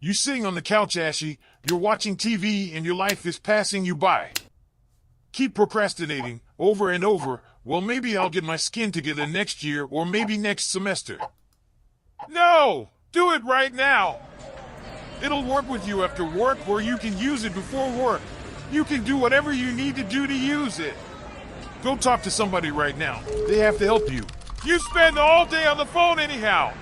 You sitting on the couch, Ashy, you're watching TV and your life is passing you by. Keep procrastinating over and over. Well, maybe I'll get my skin together next year or maybe next semester. No! Do it right now! It'll work with you after work, or you can use it before work. You can do whatever you need to do to use it. Go talk to somebody right now. They have to help you. You spend all day on the phone anyhow.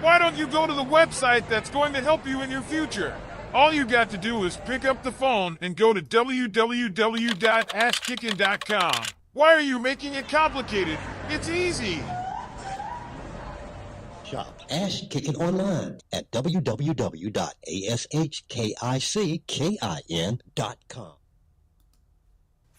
Why don't you go to the website that's going to help you in your future? All you got to do is pick up the phone and go to www.ashkickin.com. Why are you making it complicated? It's easy. Shop Ash Kicking online at www.ashkickin.com.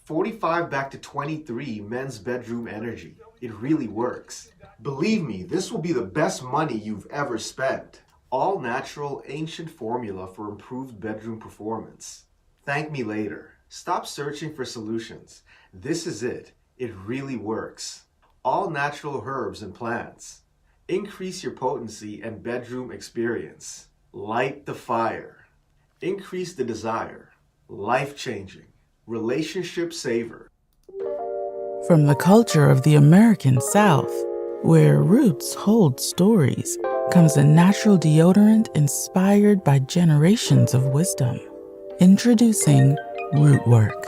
45 back to 23 men's bedroom energy. It really works. Believe me, this will be the best money you've ever spent. All natural, ancient formula for improved bedroom performance. Thank me later. Stop searching for solutions. This is it. It really works. All natural herbs and plants. Increase your potency and bedroom experience. Light the fire. Increase the desire. Life-changing. Relationship saver. From the culture of the American South, where roots hold stories, comes a natural deodorant inspired by generations of wisdom. Introducing Rootwork,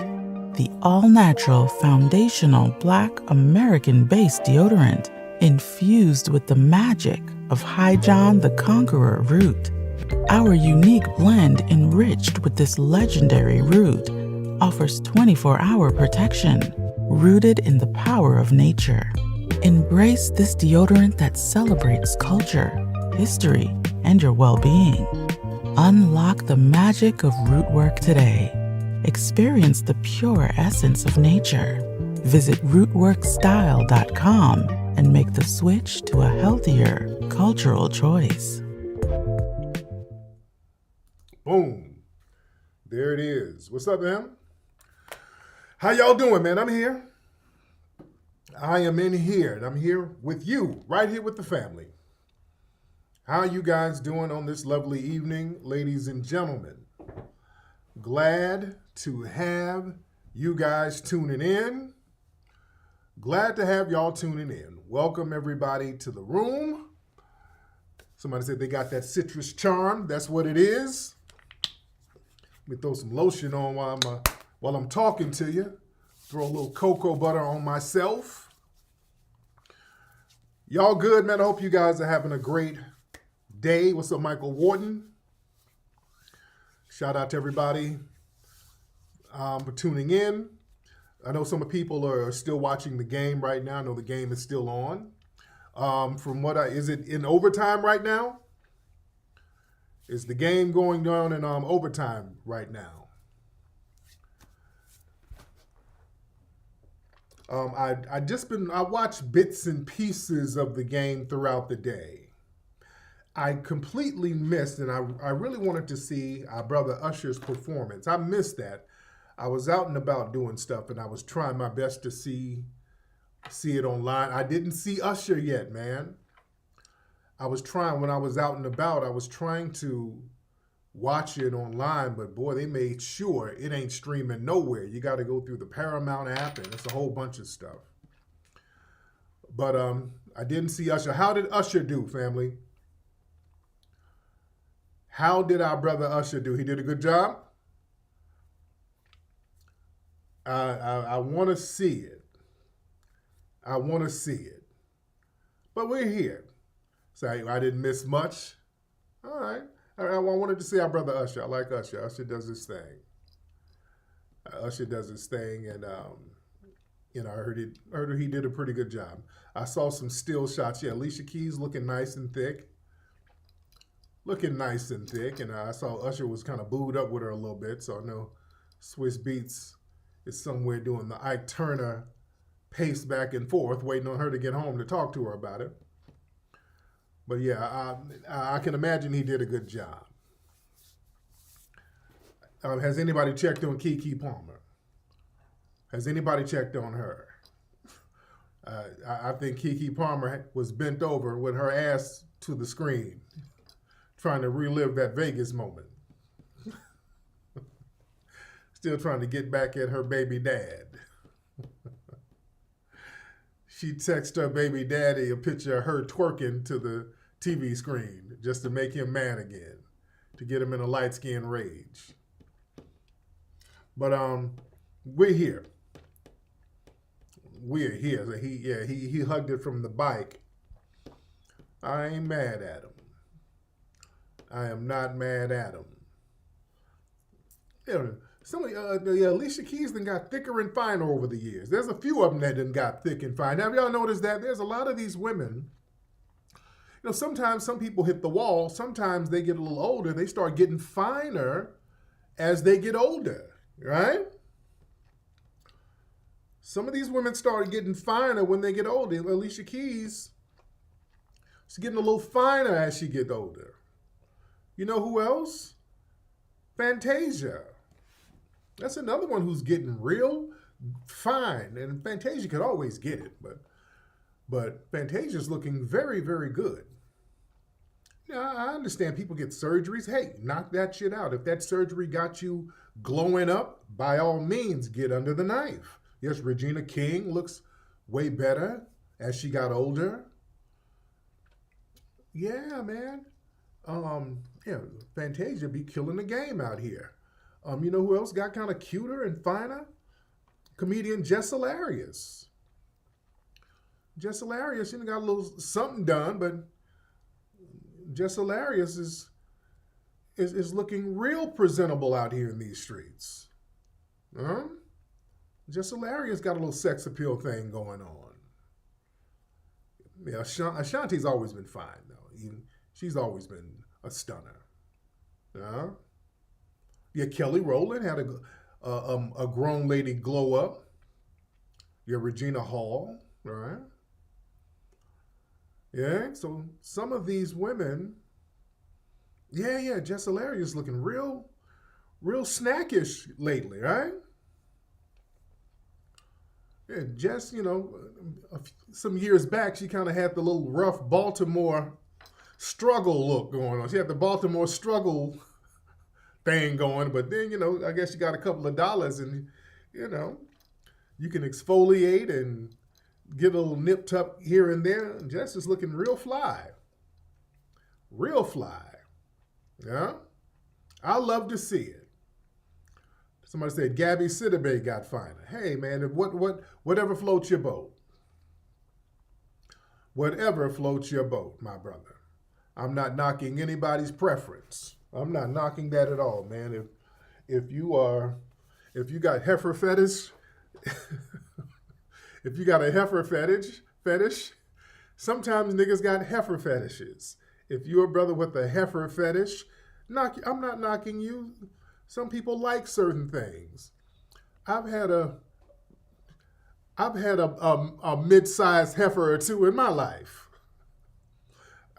the all-natural foundational Black American-based deodorant infused with the magic of High John the Conqueror root. Our unique blend enriched with this legendary root offers 24-hour protection, rooted in the power of nature. Embrace this deodorant that celebrates culture, history, and your well-being. Unlock the magic of Rootwork today. Experience the pure essence of nature. Visit rootworkstyle.com and make the switch to a healthier cultural choice. Boom. There it is. What's up, man? How y'all doing, man? I'm here. I am in here, and I'm here with you, right here with the family. How are you guys doing on this lovely evening, ladies and gentlemen? Glad to have you guys tuning in. Glad to have y'all tuning in. Welcome, everybody, to the room. Somebody said they got that citrus charm. That's what it is. Let me throw some lotion on while I'm talking to you. Throw a little cocoa butter on myself. Y'all good, man? I hope you guys are having a great day. What's up, Michael Wharton? Shout out to everybody for tuning in. I know some people are still watching the game right now. I know the game is still on. Is it in overtime right now? Is the game going on in overtime right now? I watched bits and pieces of the game throughout the day. I completely missed, and I really wanted to see our brother Usher's performance. I missed that. I was out and about doing stuff, and I was trying my best to see it online. I didn't see Usher yet, man. When I was out and about, I was trying to watch it online, but boy, they made sure it ain't streaming nowhere. You got to go through the Paramount app, and it's a whole bunch of stuff. But I didn't see Usher. How did Usher do, family? How did our brother Usher do? He did a good job? I want to see it. I want to see it. But we're here. So I didn't miss much. All right. I wanted to see our brother Usher. I like Usher. Usher does his thing. And I heard he did a pretty good job. I saw some still shots. Yeah, Alicia Keys looking nice and thick. And I saw Usher was kind of booed up with her a little bit. So I know Swiss Beats is somewhere doing the Ike Turner pace back and forth, waiting on her to get home to talk to her about it. But yeah, I can imagine he did a good job. Has anybody checked on Keke Palmer? Has anybody checked on her? I think Keke Palmer was bent over with her ass to the screen, trying to relive that Vegas moment. Still trying to get back at her baby dad. She texted her baby daddy a picture of her twerking to the TV screen just to make him mad again, to get him in a light-skinned rage. But we're here. We're here. So he hugged it from the bike. I ain't mad at him. I am not mad at him. Alicia Keys done got thicker and finer over the years. There's a few of them that done got thick and fine. Have y'all noticed that? There's a lot of these women. Sometimes some people hit the wall. Sometimes they get a little older. They start getting finer as they get older, right? Some of these women start getting finer when they get older. Alicia Keys, she's getting a little finer as she gets older. You know who else? Fantasia. That's another one who's getting real fine. And Fantasia could always get it, but Fantasia's looking very, very good. Now, I understand people get surgeries. Hey, knock that shit out. If that surgery got you glowing up, by all means, get under the knife. Yes, Regina King looks way better as she got older. Yeah, man. Fantasia be killing the game out here. You know who else got kind of cuter and finer? Comedian Jess Hilarious. Jess Hilarious, she got a little something done, but Jess Hilarious is looking real presentable out here in these streets. Jess Hilarious got a little sex appeal thing going on. Yeah, Ashanti's always been fine, though. She's always been a stunner. Yeah, Kelly Rowland had a grown lady glow up. Yeah, Regina Hall, right? Yeah, so some of these women, Jess Hilarious looking real snackish lately, right? Yeah, Jess, some years back, she kind of had the little rough Baltimore struggle look going on. She had the Baltimore struggle thing going, but then, I guess you got a couple of dollars and, you can exfoliate and get a little nipped up here and there. Jess is looking real fly. Real fly. Yeah? I love to see it. Somebody said Gabby Sidibe got finer. Hey, man, whatever floats your boat. Whatever floats your boat, my brother. I'm not knocking anybody's preference. I'm not knocking that at all, man. If you got heifer fetish, if you got a heifer fetish, sometimes niggas got heifer fetishes. If you're a brother with a heifer fetish, I'm not knocking you. Some people like certain things. I've had a mid-sized heifer or two in my life.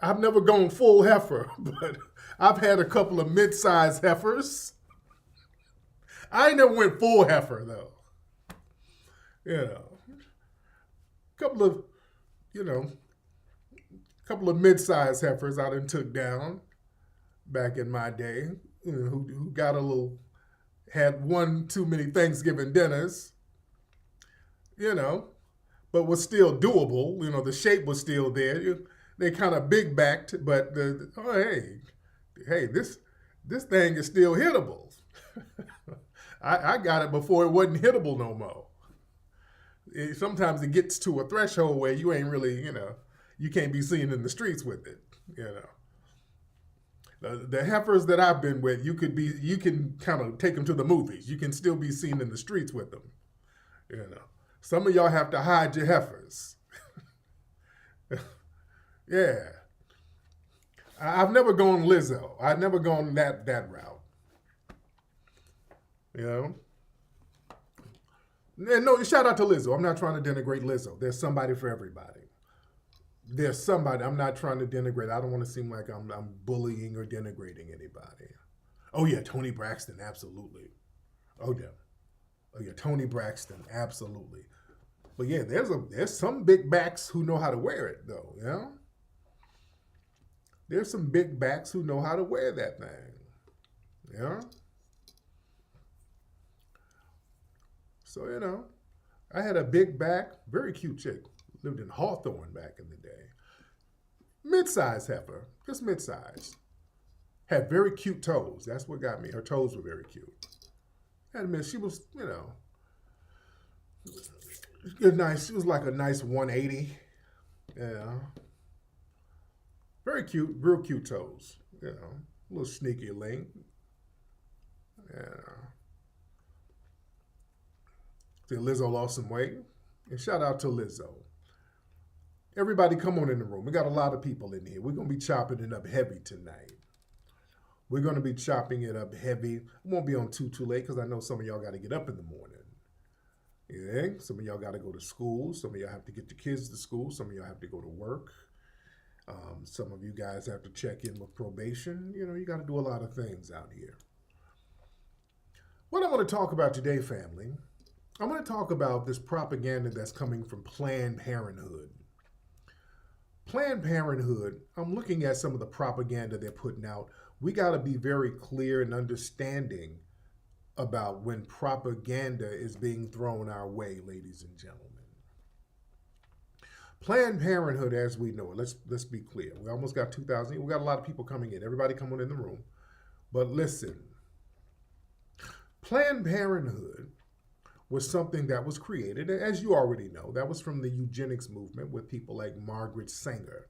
I've never gone full heifer, but I've had a couple of mid-sized heifers. I ain't never went full heifer though. Couple of mid-sized heifers I done took down back in my day, who got had one too many Thanksgiving dinners, but was still doable. The shape was still there. They kind of big backed, but hey, this thing is still hittable. I got it before it wasn't hittable no more. Sometimes it gets to a threshold where you ain't really, you can't be seen in the streets with it, The heifers that I've been with, you can kind of take them to the movies. You can still be seen in the streets with them, Some of y'all have to hide your heifers. Yeah. I've never gone Lizzo. I've never gone that route. No, shout out to Lizzo. I'm not trying to denigrate Lizzo. There's somebody for everybody. There's somebody. I'm not trying to denigrate. I don't want to seem like I'm bullying or denigrating anybody. Oh yeah, Toni Braxton, absolutely. Oh yeah, Toni Braxton, absolutely. But yeah, there's some big backs who know how to wear it though. There's some big backs who know how to wear that thing. Yeah. So, I had a big back, very cute chick. Lived in Hawthorne back in the day. Mid-size heifer, just mid-size. Had very cute toes. That's what got me. Her toes were very cute. I admit, she was, nice. She was like a nice 180. Yeah. Very cute, real cute toes. A little sneaky link. Yeah. See, Lizzo lost some weight. And shout out to Lizzo. Everybody come on in the room. We got a lot of people in here. We're going to be chopping it up heavy tonight. We're going to be chopping it up heavy. It won't be on too late because I know some of y'all got to get up in the morning. Yeah, some of y'all got to go to school. Some of y'all have to get your kids to school. Some of y'all have to go to work. Some of you guys have to check in with probation. You got to do a lot of things out here. What I want to talk about today, family, I'm going to talk about this propaganda that's coming from Planned Parenthood. Planned Parenthood, I'm looking at some of the propaganda they're putting out. We got to be very clear and understanding about when propaganda is being thrown our way, ladies and gentlemen. Planned Parenthood, as we know it, let's be clear. We almost got 2,000. We got a lot of people coming in. Everybody come on in the room. But listen, Planned Parenthood was something that was created, as you already know, that was from the eugenics movement with people like Margaret Sanger.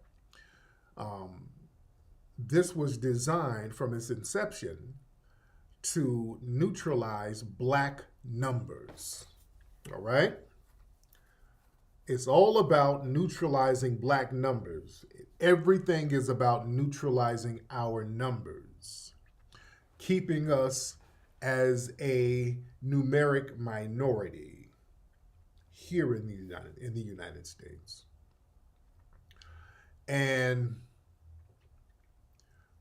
This was designed from its inception to neutralize black numbers, all right? It's all about neutralizing black numbers. Everything is about neutralizing our numbers, keeping us as a numeric minority here in the United States. And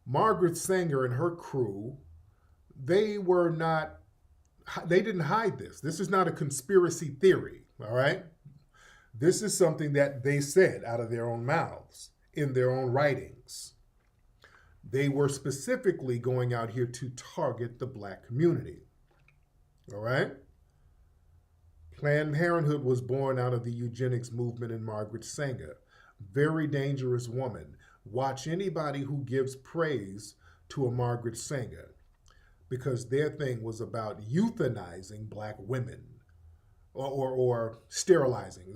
Margaret Sanger and her crew, they didn't hide this. This is not a conspiracy theory, all right? This is something that they said out of their own mouths, in their own writings. They were specifically going out here to target the black community, all right? Planned Parenthood was born out of the eugenics movement and Margaret Sanger. Very dangerous woman. Watch anybody who gives praise to a Margaret Sanger, because their thing was about euthanizing black women or sterilizing.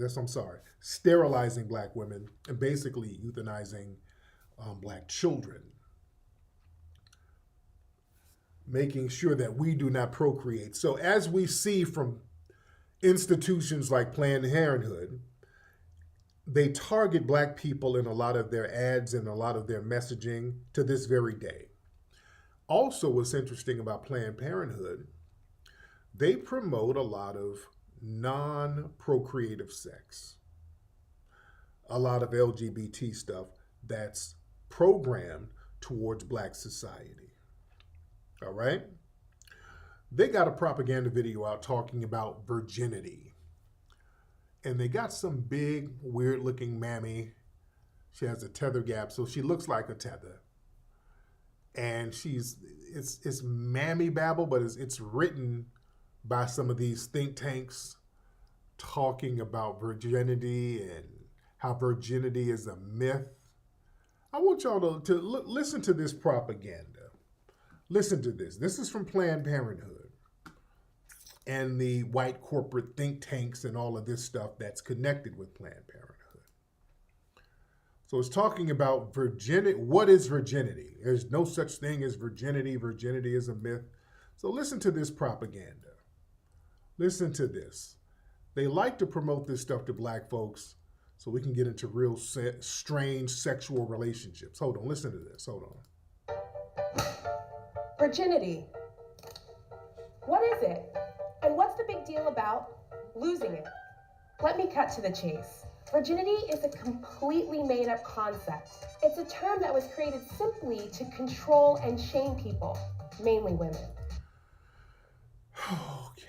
Sterilizing black women and basically euthanizing black children. Making sure that we do not procreate. So as we see from institutions like Planned Parenthood, they target black people in a lot of their ads and a lot of their messaging to this very day. Also, what's interesting about Planned Parenthood, they promote a lot of non-procreative sex, a lot of LGBT stuff that's programmed towards black society. All right? They got a propaganda video out talking about virginity. And they got some big, weird-looking mammy. She has a tether gap, so she looks like a tether. And it's mammy babble, but it's written by some of these think tanks talking about virginity and how virginity is a myth. I want y'all to listen to this propaganda. Listen to this. This is from Planned Parenthood and the white corporate think tanks and all of this stuff that's connected with Planned Parenthood. So it's talking about virginity. What is virginity? There's no such thing as virginity. Virginity is a myth. So listen to this propaganda. Listen to this. They like to promote this stuff to black folks so we can get into real strange sexual relationships. Hold on, listen to this. Hold on. Virginity. What is it? And what's the big deal about losing it? Let me cut to the chase. Virginity is a completely made-up concept. It's a term that was created simply to control and shame people, mainly women. Okay.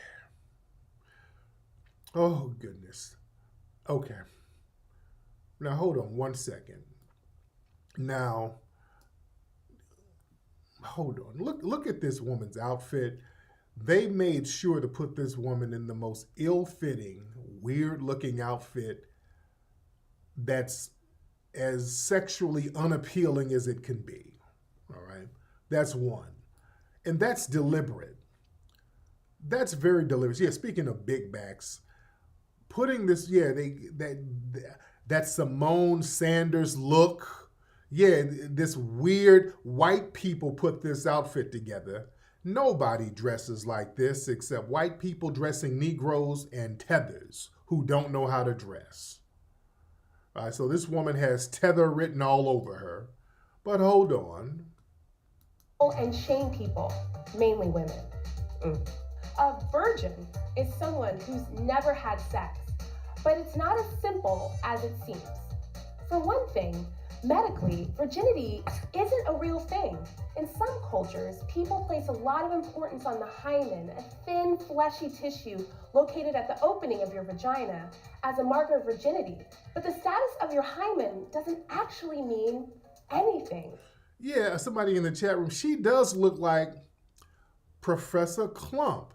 Oh, goodness. Okay. Now, hold on one second. Now, hold on. Look at this woman's outfit. They made sure to put this woman in the most ill-fitting, weird-looking outfit that's as sexually unappealing as it can be. All right? That's one. And that's deliberate. That's very deliberate. Yeah, speaking of big backs, putting this, that Simone Sanders look, this weird white people put this outfit together. Nobody dresses like this except white people dressing Negroes and tethers who don't know how to dress. All right, so this woman has tether written all over her. But hold on. And shame people, mainly women. A virgin is someone who's never had sex, but it's not as simple as it seems. For one thing, medically, virginity isn't a real thing. In some cultures, people place a lot of importance on the hymen, a thin, fleshy tissue located at the opening of your vagina, as a marker of virginity. But the status of your hymen doesn't actually mean anything. Yeah, somebody in the chat room, she does look like Professor Clump.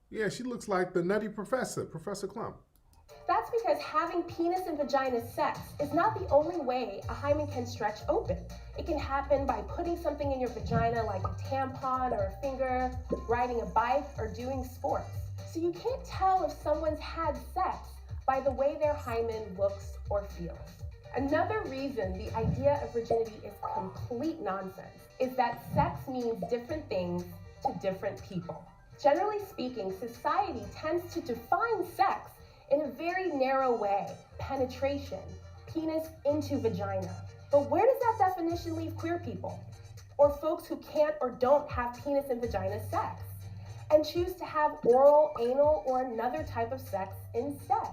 Yeah, she looks like the Nutty Professor, Professor Clump. That's because having penis and vagina sex is not the only way a hymen can stretch open. It can happen by putting something in your vagina like a tampon or a finger, riding a bike, or doing sports. So you can't tell if someone's had sex by the way their hymen looks or feels. Another reason the idea of virginity is complete nonsense is that sex means different things to different people. Generally speaking, society tends to define sex in a very narrow way: penetration, penis into vagina. But where does that definition leave queer people, or folks who can't or don't have penis and vagina sex, and choose to have oral, anal, or another type of sex instead?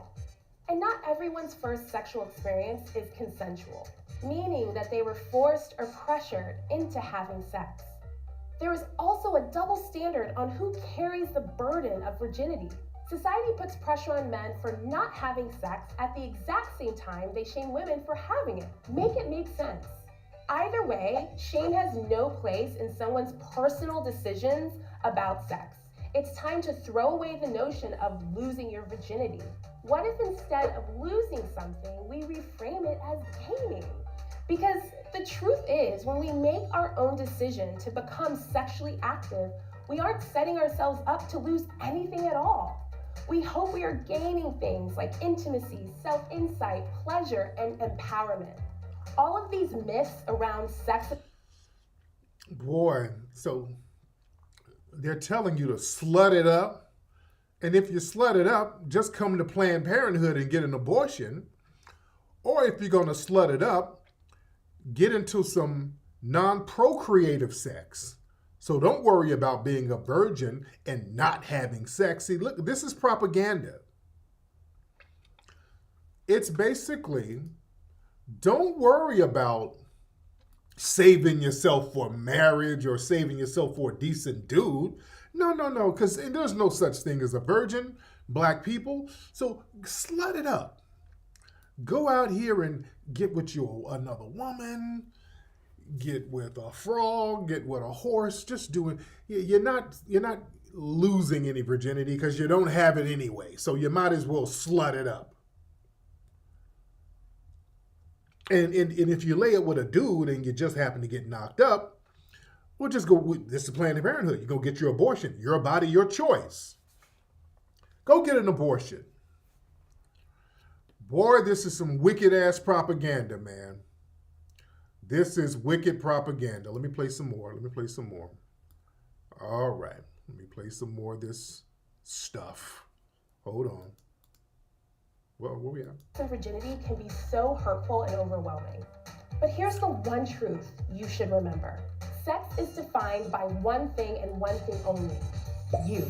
And not everyone's first sexual experience is consensual, meaning that they were forced or pressured into having sex. There is also a double standard on who carries the burden of virginity. Society puts pressure on men for not having sex at the exact same time they shame women for having it. Make it make sense. Either way, shame has no place in someone's personal decisions about sex. It's time to throw away the notion of losing your virginity. What if instead of losing something, we reframe it as gaining? Because the truth is, when we make our own decision to become sexually active, we aren't setting ourselves up to lose anything at all. We hope we are gaining things like intimacy, self-insight, pleasure, and empowerment. All of these myths around sex. Boy, so they're telling you to slut it up. And if you slut it up, just come to Planned Parenthood and get an abortion. Or if you're going to slut it up, get into some non-procreative sex. So don't worry about being a virgin and not having sex. See, look, this is propaganda. It's basically, don't worry about saving yourself for marriage or saving yourself for a decent dude. No, because there's no such thing as a virgin, black people. So slut it up. Go out here and get with another woman, get with a frog, get with a horse. Just doing. You're not losing any virginity because you don't have it anyway. So you might as well slut it up. And if you lay it with a dude and you just happen to get knocked up, well, just go, this is Planned Parenthood. You go get your abortion. Your body, your choice. Go get an abortion. Boy, this is some wicked-ass propaganda, man. This is wicked propaganda. Let me play some more. All right. Let me play some more of this stuff. Hold on. Well, where we at? Virginity can be so hurtful and overwhelming. But here's the one truth you should remember. Sex is defined by one thing and one thing only: you.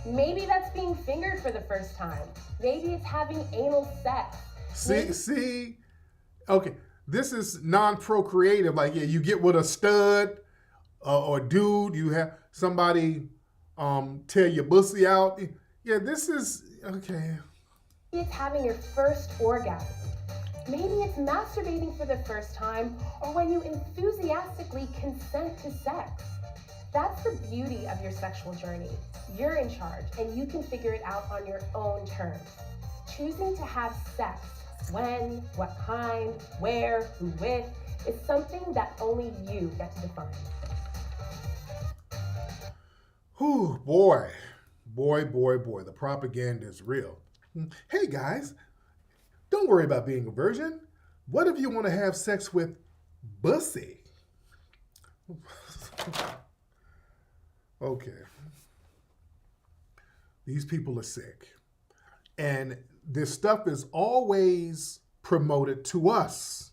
Maybe that's being fingered for the first time. Maybe it's having anal sex. See? Okay, this is non-procreative. Like, yeah, you get with a stud or dude, you have somebody tear your pussy out. Yeah, this is, okay. It's having your first orgasm. Maybe it's masturbating for the first time, or when you enthusiastically consent to sex. That's the beauty of your sexual journey. You're in charge, and you can figure it out on your own terms. Choosing to have sex, when, what kind, where, who with, is something that only you get to define. Whew, boy. The propaganda is real. Hey guys, don't worry about being a virgin. What if you want to have sex with bussy? Okay. These people are sick. And this stuff is always promoted to us.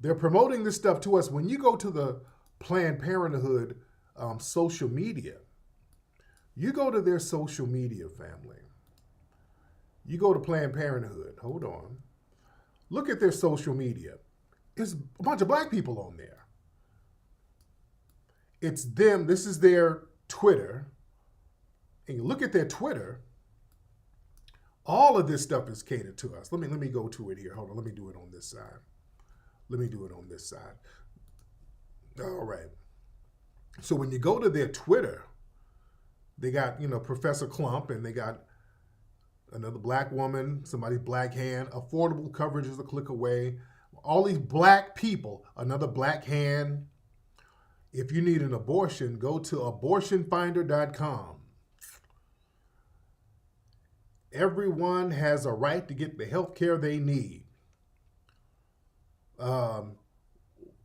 They're promoting this stuff to us. When you go to the Planned Parenthood social media, you go to their social media, family. You go to Planned Parenthood. Hold on. Look at their social media. There's a bunch of black people on there. It's them. This is their Twitter. And you look at their Twitter. All of this stuff is catered to us. Let me go to it here. Hold on. Let me do it on this side. All right. So when you go to their Twitter, they got, Professor Clump, and they got another black woman, somebody's black hand. Affordable coverage is a click away. All these black people, another black hand. If you need an abortion, go to abortionfinder.com. Everyone has a right to get the health care they need.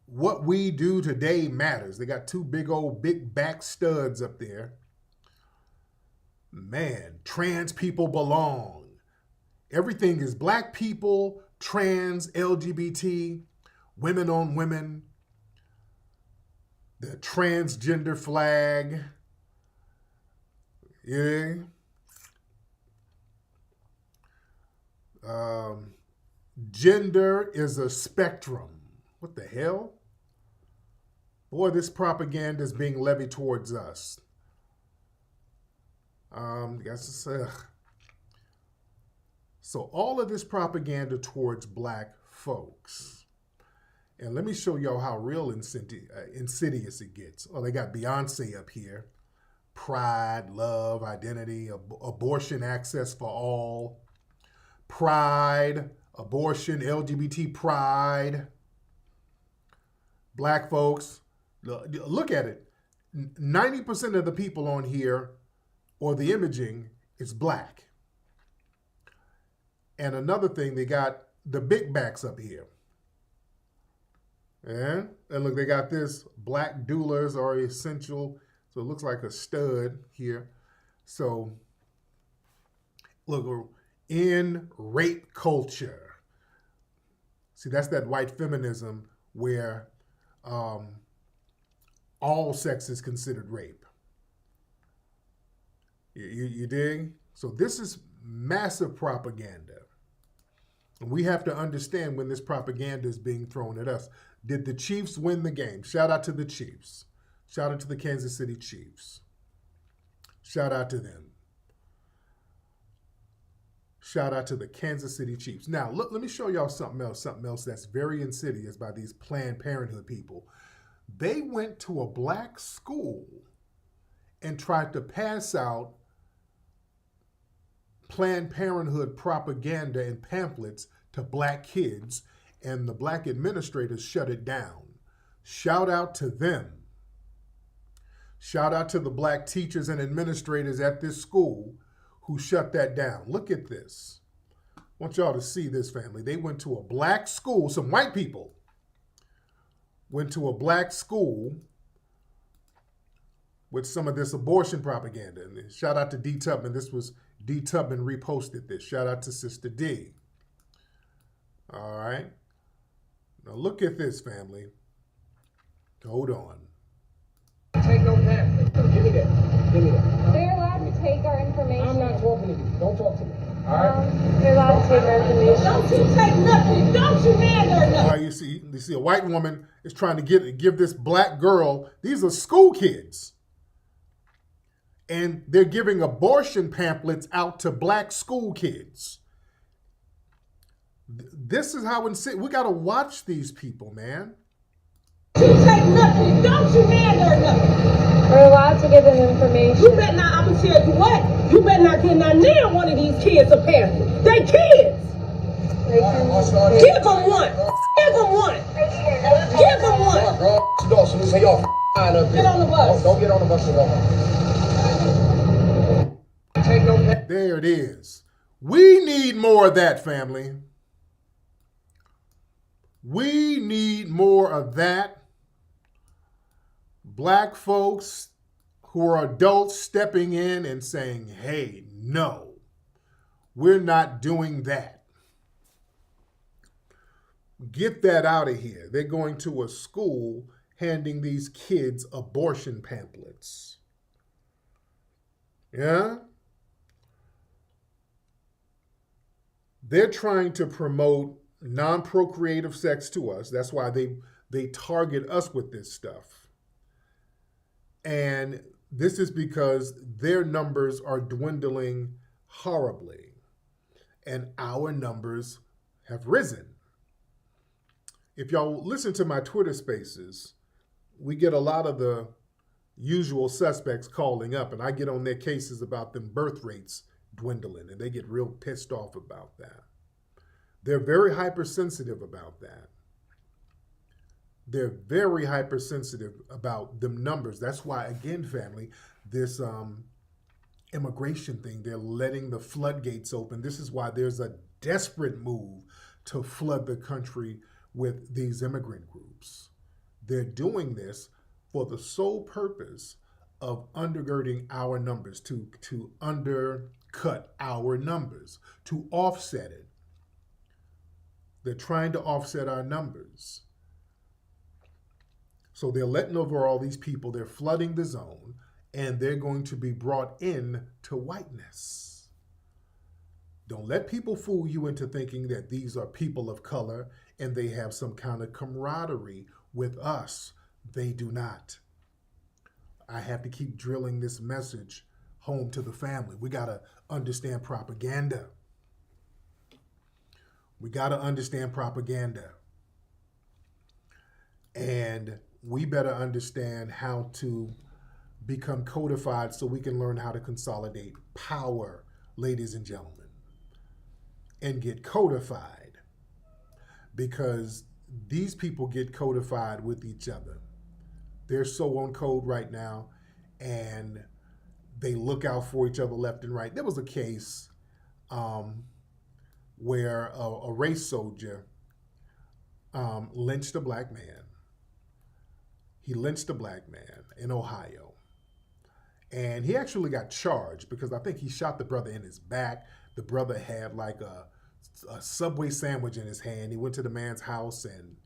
What we do today matters. They got two big back studs up there. Man, trans people belong. Everything is black people, trans, LGBT, women on women, the transgender flag. Yeah. Gender is a spectrum. What the hell? Boy, this propaganda is being levied towards us. So all of this propaganda towards black folks. And let me show y'all how real insidious it gets. Oh, they got Beyonce up here. Pride, love, identity, abortion access for all. Pride, abortion, LGBT pride. Black folks, look at it. 90% of the people on here, or the imaging, is black. And another thing, they got the big backs up here. And look, they got this, black doulas are essential. So it looks like a stud here. So look, in rape culture. See, that's that white feminism where all sex is considered rape. You dig? So this is massive propaganda. And we have to understand when this propaganda is being thrown at us. Did the Chiefs win the game? Shout out to the Chiefs. Shout out to the Kansas City Chiefs. Shout out to them. Shout out to the Kansas City Chiefs. Now, look, let me show y'all something else that's very insidious by these Planned Parenthood people. They went to a black school and tried to pass out Planned Parenthood propaganda and pamphlets to black kids, and the black administrators shut it down. Shout out to them. Shout out to the black teachers and administrators at this school who shut that down. Look at this. I want y'all to see this, family. They went to a black school, some white people went to a black school with some of this abortion propaganda. And shout out to D. Tubman. This was D. Tubman reposted this. Shout out to Sister D. All right. Now look at this, family. Hold on. Take no pamphlet. Give me that. Give me that. They're allowed to take our information. I'm not talking to you. Don't talk to me. All right? They're allowed to take our information. Don't you take nothing. Don't you man or nothing. All right, you see a white woman is trying to give this black girl, these are school kids, and they're giving abortion pamphlets out to black school kids. This is how we got to watch these people, man. You take nothing, don't you handle nothing. We're allowed to give them information. You better not, I'm gonna tell you what, you better not get not near one of these kids a parent. They kids. Give them one. Give them one. Give them one. Dawson, this ain't y'all up Get on the bus. Don't get on the bus at all. Take no. There it is. We need more of that, family. We need more of that. Black folks who are adults stepping in and saying, hey, no, we're not doing that. Get that out of here. They're going to a school handing these kids abortion pamphlets. Yeah? They're trying to promote non-procreative sex to us. That's why they target us with this stuff. And this is because their numbers are dwindling horribly. And our numbers have risen. If y'all listen to my Twitter spaces, we get a lot of the usual suspects calling up, and I get on their cases about them birth rates dwindling, and they get real pissed off about that. They're very hypersensitive about that. They're very hypersensitive about them numbers. That's why, again, family, this immigration thing, they're letting the floodgates open. This is why there's a desperate move to flood the country with these immigrant groups. They're doing this for the sole purpose of undergirding our numbers, to undercut our numbers, to offset it. They're trying to offset our numbers. So they're letting over all these people, they're flooding the zone, and they're going to be brought in to whiteness. Don't let people fool you into thinking that these are people of color and they have some kind of camaraderie with us. They do not. I have to keep drilling this message home to the family. We got to understand propaganda. We got to understand propaganda. And we better understand how to become codified so we can learn how to consolidate power, ladies and gentlemen, and get codified, because these people get codified with each other. They're so on code right now, and they look out for each other left and right. There was a case where a race soldier lynched a black man. He lynched a black man in Ohio. And he actually got charged because I think he shot the brother in his back. The brother had like a Subway sandwich in his hand. He went to the man's house and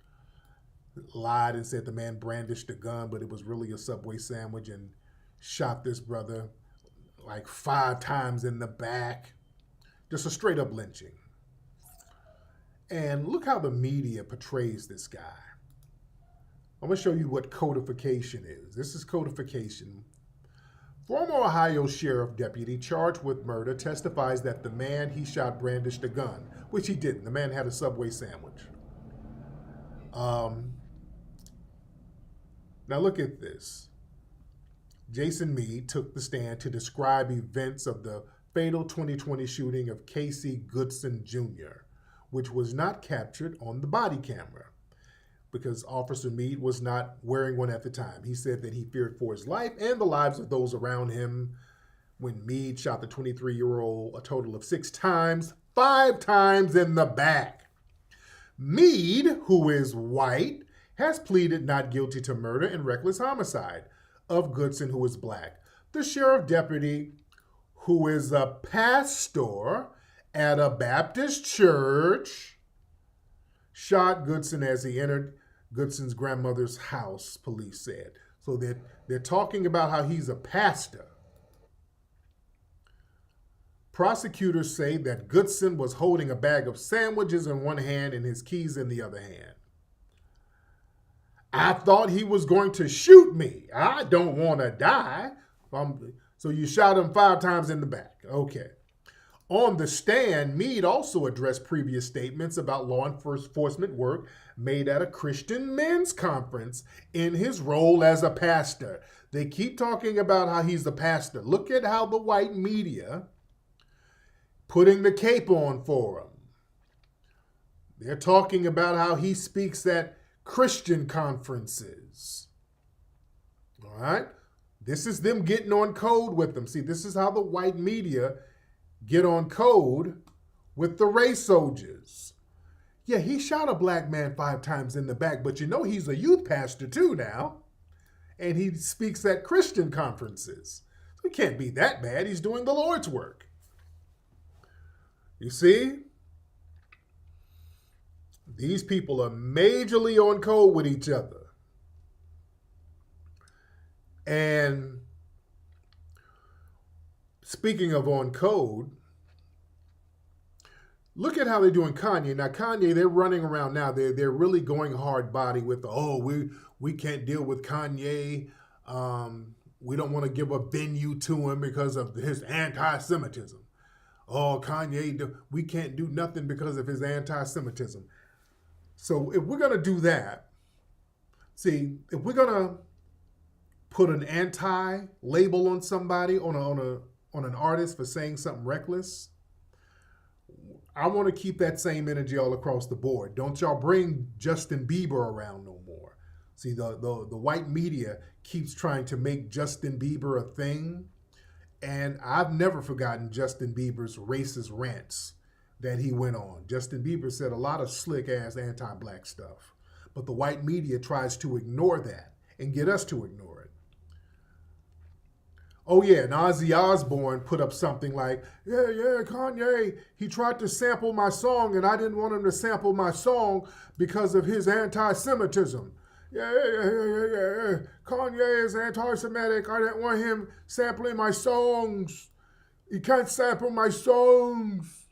lied and said the man brandished a gun, but it was really a Subway sandwich, and shot this brother like 5 times in the back. Just a straight up lynching. And look how the media portrays this guy. I'm going to show you what codification is. This is codification. Former Ohio sheriff deputy charged with murder testifies that the man he shot brandished a gun, which he didn't. The man had a Subway sandwich. Now look at this. Jason Meade took the stand to describe events of the fatal 2020 shooting of Casey Goodson Jr., which was not captured on the body camera because Officer Meade was not wearing one at the time. He said that he feared for his life and the lives of those around him when Meade shot the 23-year-old a total of 6 times, 5 times in the back. Meade, who is white, has pleaded not guilty to murder and reckless homicide of Goodson, who is black. The sheriff deputy, who is a pastor at a Baptist church, shot Goodson as he entered Goodson's grandmother's house, police said. So they're talking about how he's a pastor. Prosecutors say that Goodson was holding a bag of sandwiches in one hand and his keys in the other hand. I thought he was going to shoot me. I don't want to die. So you shot him 5 times in the back. Okay. On the stand, Meade also addressed previous statements about law enforcement work made at a Christian men's conference in his role as a pastor. They keep talking about how he's a pastor. Look at how the white media putting the cape on for him. They're talking about how he speaks at Christian conferences. All right? This is them getting on code with them. See, this is how the white media get on code with the race soldiers. Yeah, he shot a black man 5 times in the back, but you know he's a youth pastor too now. And he speaks at Christian conferences. So he can't be that bad. He's doing the Lord's work. You see? These people are majorly on code with each other. And speaking of on code, look at how they're doing Kanye. Now, Kanye, they're running around now. They're really going hard body with we can't deal with Kanye. We don't want to give a venue to him because of his anti-Semitism. Oh, Kanye, we can't do nothing because of his anti-Semitism. So if we're going to do that, see, if we're going to put an anti-label on somebody, on an artist for saying something reckless, I want to keep that same energy all across the board. Don't y'all bring Justin Bieber around no more. See, the white media keeps trying to make Justin Bieber a thing, and I've never forgotten Justin Bieber's racist rants that he went on. Justin Bieber said a lot of slick-ass anti-black stuff, but the white media tries to ignore that and get us to ignore it. Oh yeah, and Ozzy Osbourne put up something like, yeah, Kanye, he tried to sample my song and I didn't want him to sample my song because of his anti-Semitism. Yeah. Kanye is anti-Semitic. I didn't want him sampling my songs. He can't sample my songs.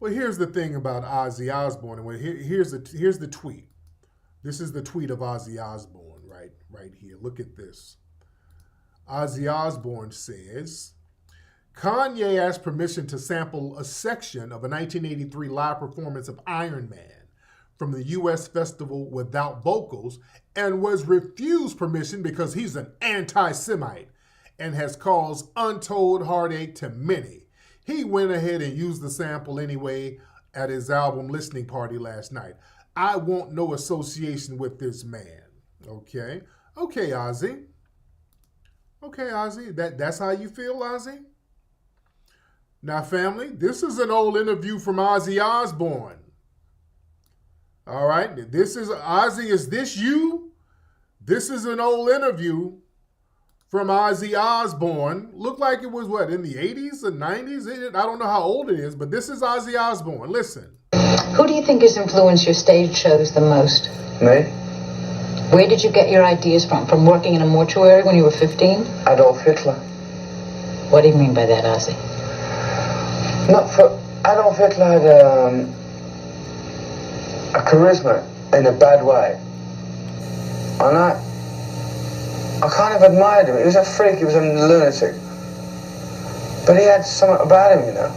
Well, here's the thing about Ozzy Osbourne. And here's the tweet. This is the tweet of Ozzy Osbourne right here. Look at this. Ozzy Osbourne says, Kanye asked permission to sample a section of a 1983 live performance of Iron Man from the U.S. festival without vocals and was refused permission because he's an anti-Semite and has caused untold heartache to many. He went ahead and used the sample anyway at his album listening party last night. I want no association with this man. Okay, Ozzy. Okay, Ozzy. That's how you feel, Ozzy? Now, family, this is an old interview from Ozzy Osbourne. All right, this is Ozzy. Is this you? This is an old interview from Ozzy Osbourne. Looked like it was in the 80s or 90s? I don't know how old it is, but this is Ozzy Osbourne. Listen. Who do you think has influenced your stage shows the most? Me? Where did you get your ideas from? From working in a mortuary when you were 15? Adolf Hitler. What do you mean by that, Ozzy? Adolf Hitler had a charisma in a bad way. And I kind of admired him. He was a freak, he was a lunatic. But he had something about him, you know.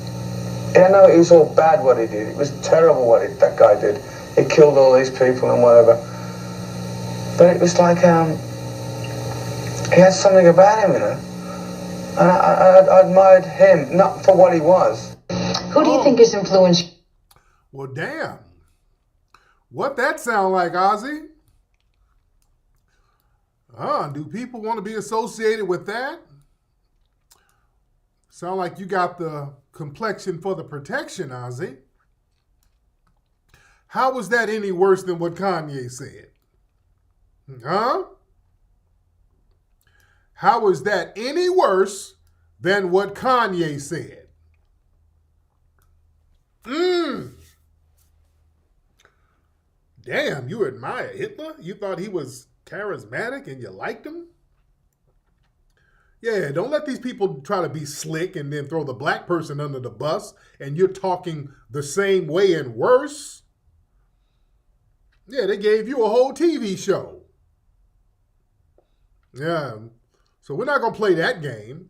I know it was all bad what he did. It was terrible what that guy did. He killed all these people and whatever. But it was like, he had something about him, you know. And I admired him, not for what he was. Who do you think has influenced? Well, damn. What that sound like, Ozzy? Do people want to be associated with that? Sound like you got the complexion for the protection, Ozzy. How was that any worse than what Kanye said? Huh? How was that any worse than what Kanye said? Damn, you admire Hitler? You thought he was charismatic and you liked him? Yeah, don't let these people try to be slick and then throw the black person under the bus and you're talking the same way and worse. Yeah, they gave you a whole TV show. Yeah, so we're not going to play that game.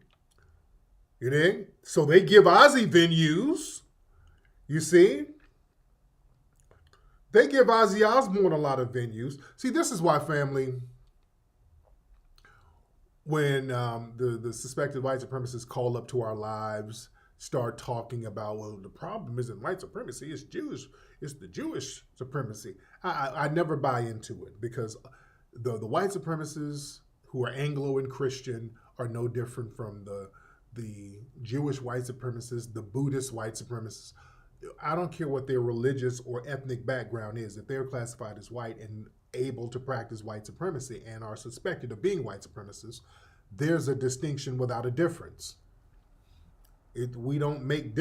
You know? So they give Ozzy venues. You see? They give Ozzy Osbourne a lot of venues. See, this is why, family, when the suspected white supremacists call up to our lives, start talking about, well, the problem isn't white supremacy, it's the Jewish supremacy. I never buy into it, because the white supremacists who are Anglo and Christian are no different from the Jewish white supremacists, the Buddhist white supremacists. I don't care what their religious or ethnic background is. If they're classified as white and able to practice white supremacy and are suspected of being white supremacists, there's a distinction without a difference. We don't make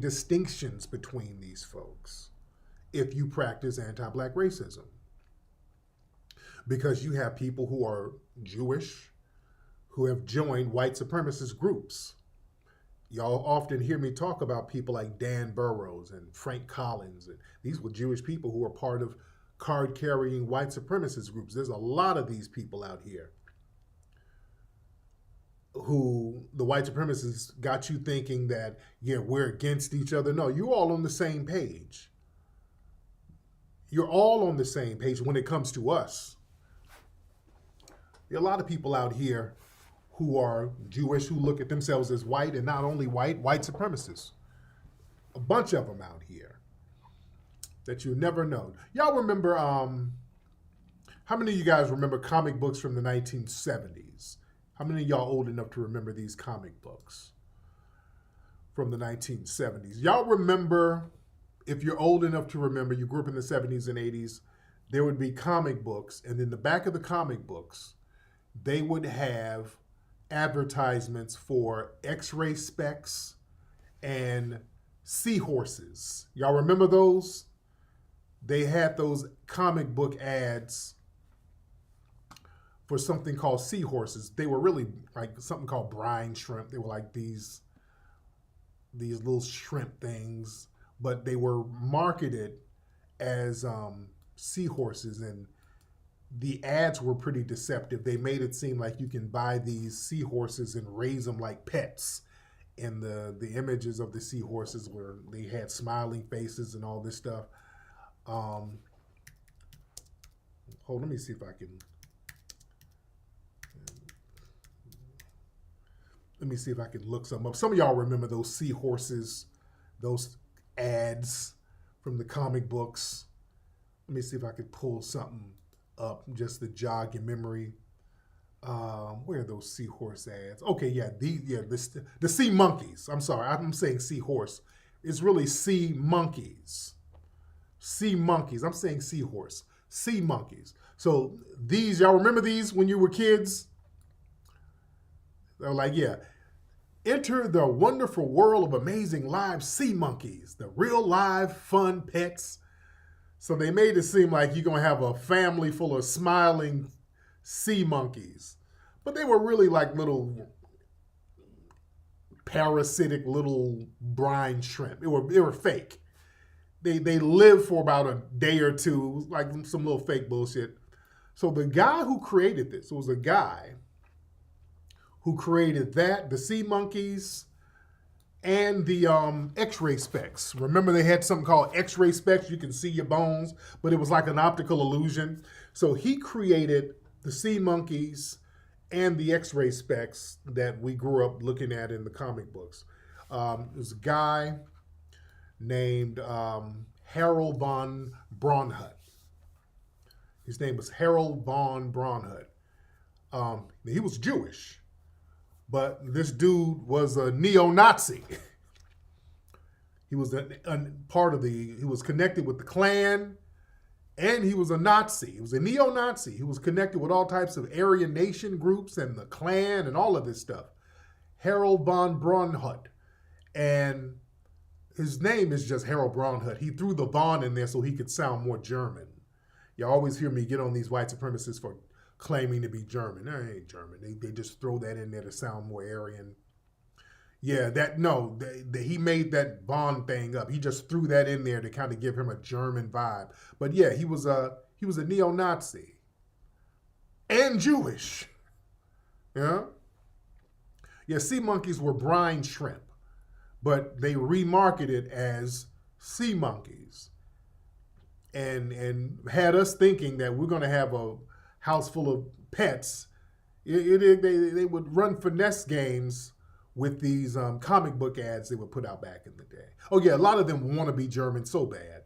distinctions between these folks if you practice anti-black racism. Because you have people who are Jewish who have joined white supremacist groups. Y'all often hear me talk about people like Dan Burrows and Frank Collins. And these were Jewish people who were part of card-carrying white supremacist groups. There's a lot of these people out here who the white supremacists got you thinking that, yeah, we're against each other. No, you're all on the same page. You're all on the same page when it comes to us. There are a lot of people out here who are Jewish, who look at themselves as white, and not only white supremacists. A bunch of them out here that you never know. Y'all remember, how many of you guys remember comic books from the 1970s? How many of y'all old enough to remember these comic books from the 1970s? Y'all remember, if you're old enough to remember, you grew up in the 70s and 80s, there would be comic books, and in the back of the comic books, they would have advertisements for X-ray specs and seahorses. Y'all remember those? They had those comic book ads for something called seahorses. They were really like something called brine shrimp. They were like these little shrimp things, but they were marketed as seahorses, and the ads were pretty deceptive. They made it seem like you can buy these seahorses and raise them like pets. And the images of the seahorses were, they had smiling faces and all this stuff. Let me see if I can. Let me see if I can look some up. Some of y'all remember those seahorses, those ads from the comic books. Let me see if I could pull something up just to jog your memory. Where are those seahorse ads? Okay, yeah, the sea monkeys. I'm sorry, I'm saying seahorse. It's really sea monkeys. Sea monkeys. I'm saying seahorse. Sea monkeys. So these, y'all remember these when you were kids? They're like, yeah. Enter the wonderful world of amazing live sea monkeys, the real live fun pets. So they made it seem like you're going to have a family full of smiling sea monkeys. But they were really like little parasitic little brine shrimp. They were fake. They lived for about a day or two, like some little fake bullshit. So the guy who created this was a guy who created that, the sea monkeys, and the X-ray specs. Remember they had something called X-ray specs? You can see your bones, but it was like an optical illusion. So he created the sea monkeys and the X-ray specs that we grew up looking at in the comic books. There's a guy named Harold von Braunhut. His name was Harold von Braunhut. He was Jewish, but this dude was a neo-Nazi. He was he was connected with the Klan, and he was a Nazi. He was a neo-Nazi. He was connected with all types of Aryan nation groups and the Klan and all of this stuff. Harold von Braunhut. And his name is just Harold Braunhut. He threw the von in there so he could sound more German. You always hear me get on these white supremacists for claiming to be German. They ain't German. They just throw that in there to sound more Aryan. Yeah, he made that von thing up. He just threw that in there to kind of give him a German vibe. But yeah, he was a neo-Nazi and Jewish. Yeah. Yeah, sea monkeys were brine shrimp, but they remarketed as sea monkeys, and had us thinking that we're going to have a house full of pets. They would run finesse games with these comic book ads they would put out back in the day. Oh yeah, a lot of them want to be German so bad.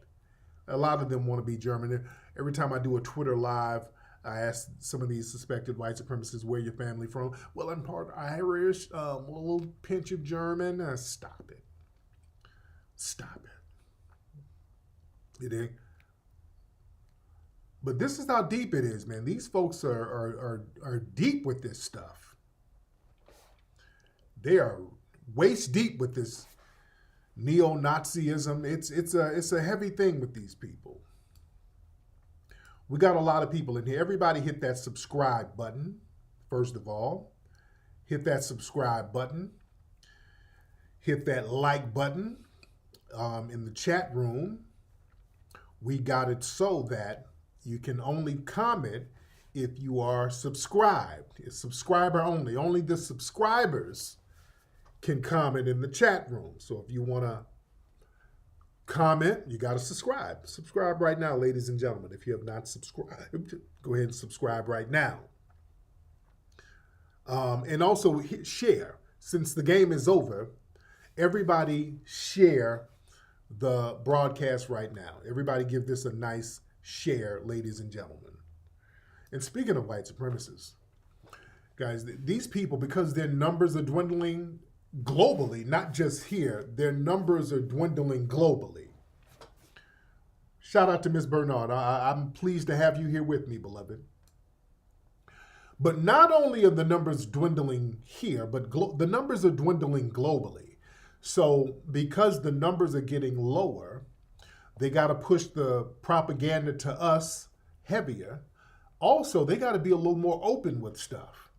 A lot of them want to be German. Every time I do a Twitter live, I ask some of these suspected white supremacists, where your family from? Well, I'm part Irish, a little pinch of German. Stop it. Stop it. It ain't. But this is how deep it is, man. These folks are deep with this stuff. They are waist deep with this neo-Nazism. It's a heavy thing with these people. We got a lot of people in here. Everybody hit that subscribe button, first of all. Hit that subscribe button. Hit that like button. In the chat room, we got it so that you can only comment if you are subscribed. It's subscriber only. Only the subscribers can comment in the chat room. So if you want to comment, you got to subscribe. Subscribe right now, ladies and gentlemen. If you have not subscribed, go ahead and subscribe right now. And also share. Since the game is over, everybody share the broadcast right now. Everybody give this a nice share, ladies and gentlemen. And speaking of white supremacists, guys, these people, because their numbers are dwindling globally, not just here, their numbers are dwindling globally. Shout out to Miss Bernard. I'm pleased to have you here with me, beloved. But not only are the numbers dwindling here, but the numbers are dwindling globally. So because the numbers are getting lower, they got to push the propaganda to us heavier. Also, they got to be a little more open with stuff.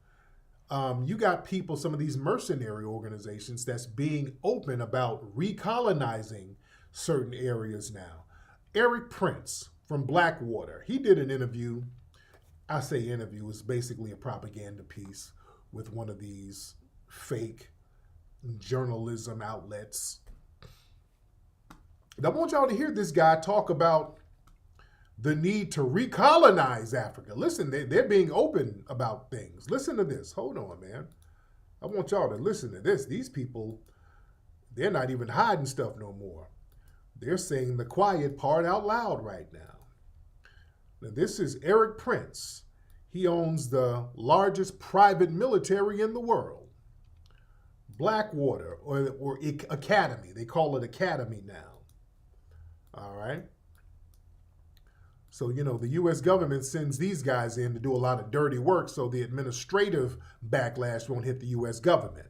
You got people, some of these mercenary organizations that's being open about recolonizing certain areas now. Eric Prince from Blackwater, he did an interview. I say interview, it's basically a propaganda piece with one of these fake journalism outlets. And I want y'all to hear this guy talk about the need to recolonize Africa. Listen, they're being open about things. Listen to this. Hold on, man. I want y'all to listen to this. These people, they're not even hiding stuff no more. They're saying the quiet part out loud right now. Now, this is Eric Prince. He owns the largest private military in the world. Blackwater, or Academy. They call it Academy now. All right? So, you know, the U.S. government sends these guys in to do a lot of dirty work so the administrative backlash won't hit the U.S. government.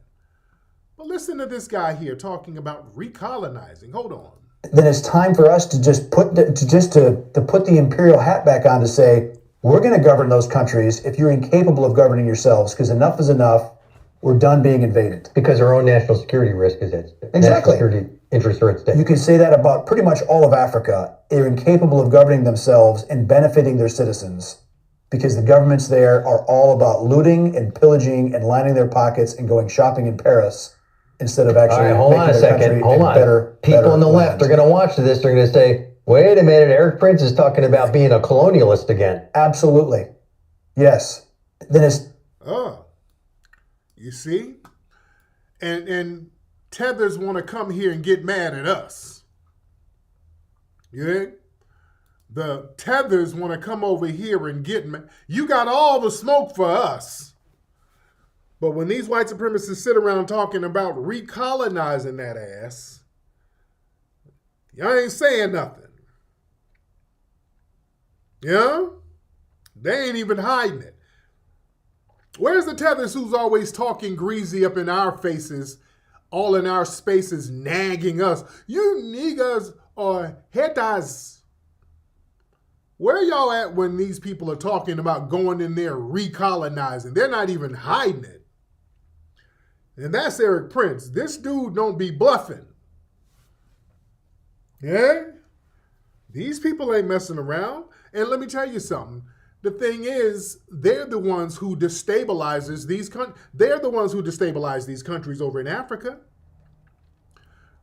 But listen to this guy here talking about recolonizing. Hold on. Then it's time for us to just put the imperial hat back on to say, we're going to govern those countries if you're incapable of governing yourselves, because enough is enough. We're done being invaded. Because our own national security risk is at stake. Exactly. National security interests are at stake. You can say that about pretty much all of Africa. They're incapable of governing themselves and benefiting their citizens because the governments there are all about looting and pillaging and lining their pockets and going shopping in Paris instead of actually hold on a second. Hold on. People on the left are going to watch this. They're going to say, wait a minute, Eric Prince is talking about being a colonialist again. Absolutely. Yes. Then it's... Oh, you see? And tethers want to come here and get mad at us. You think? The tethers want to come over here and get mad. You got all the smoke for us. But when these white supremacists sit around talking about recolonizing that ass, y'all ain't saying nothing. Yeah? They ain't even hiding it. Where's the tethers who's always talking greasy up in our faces, all in our spaces, nagging us? You niggas are haters. Where y'all at when these people are talking about going in there recolonizing? They're not even hiding it. And that's Eric Prince. This dude don't be bluffing. Yeah? These people ain't messing around. And let me tell you something. the thing is, they're the ones who destabilizes these they're the ones who destabilize these countries over in Africa.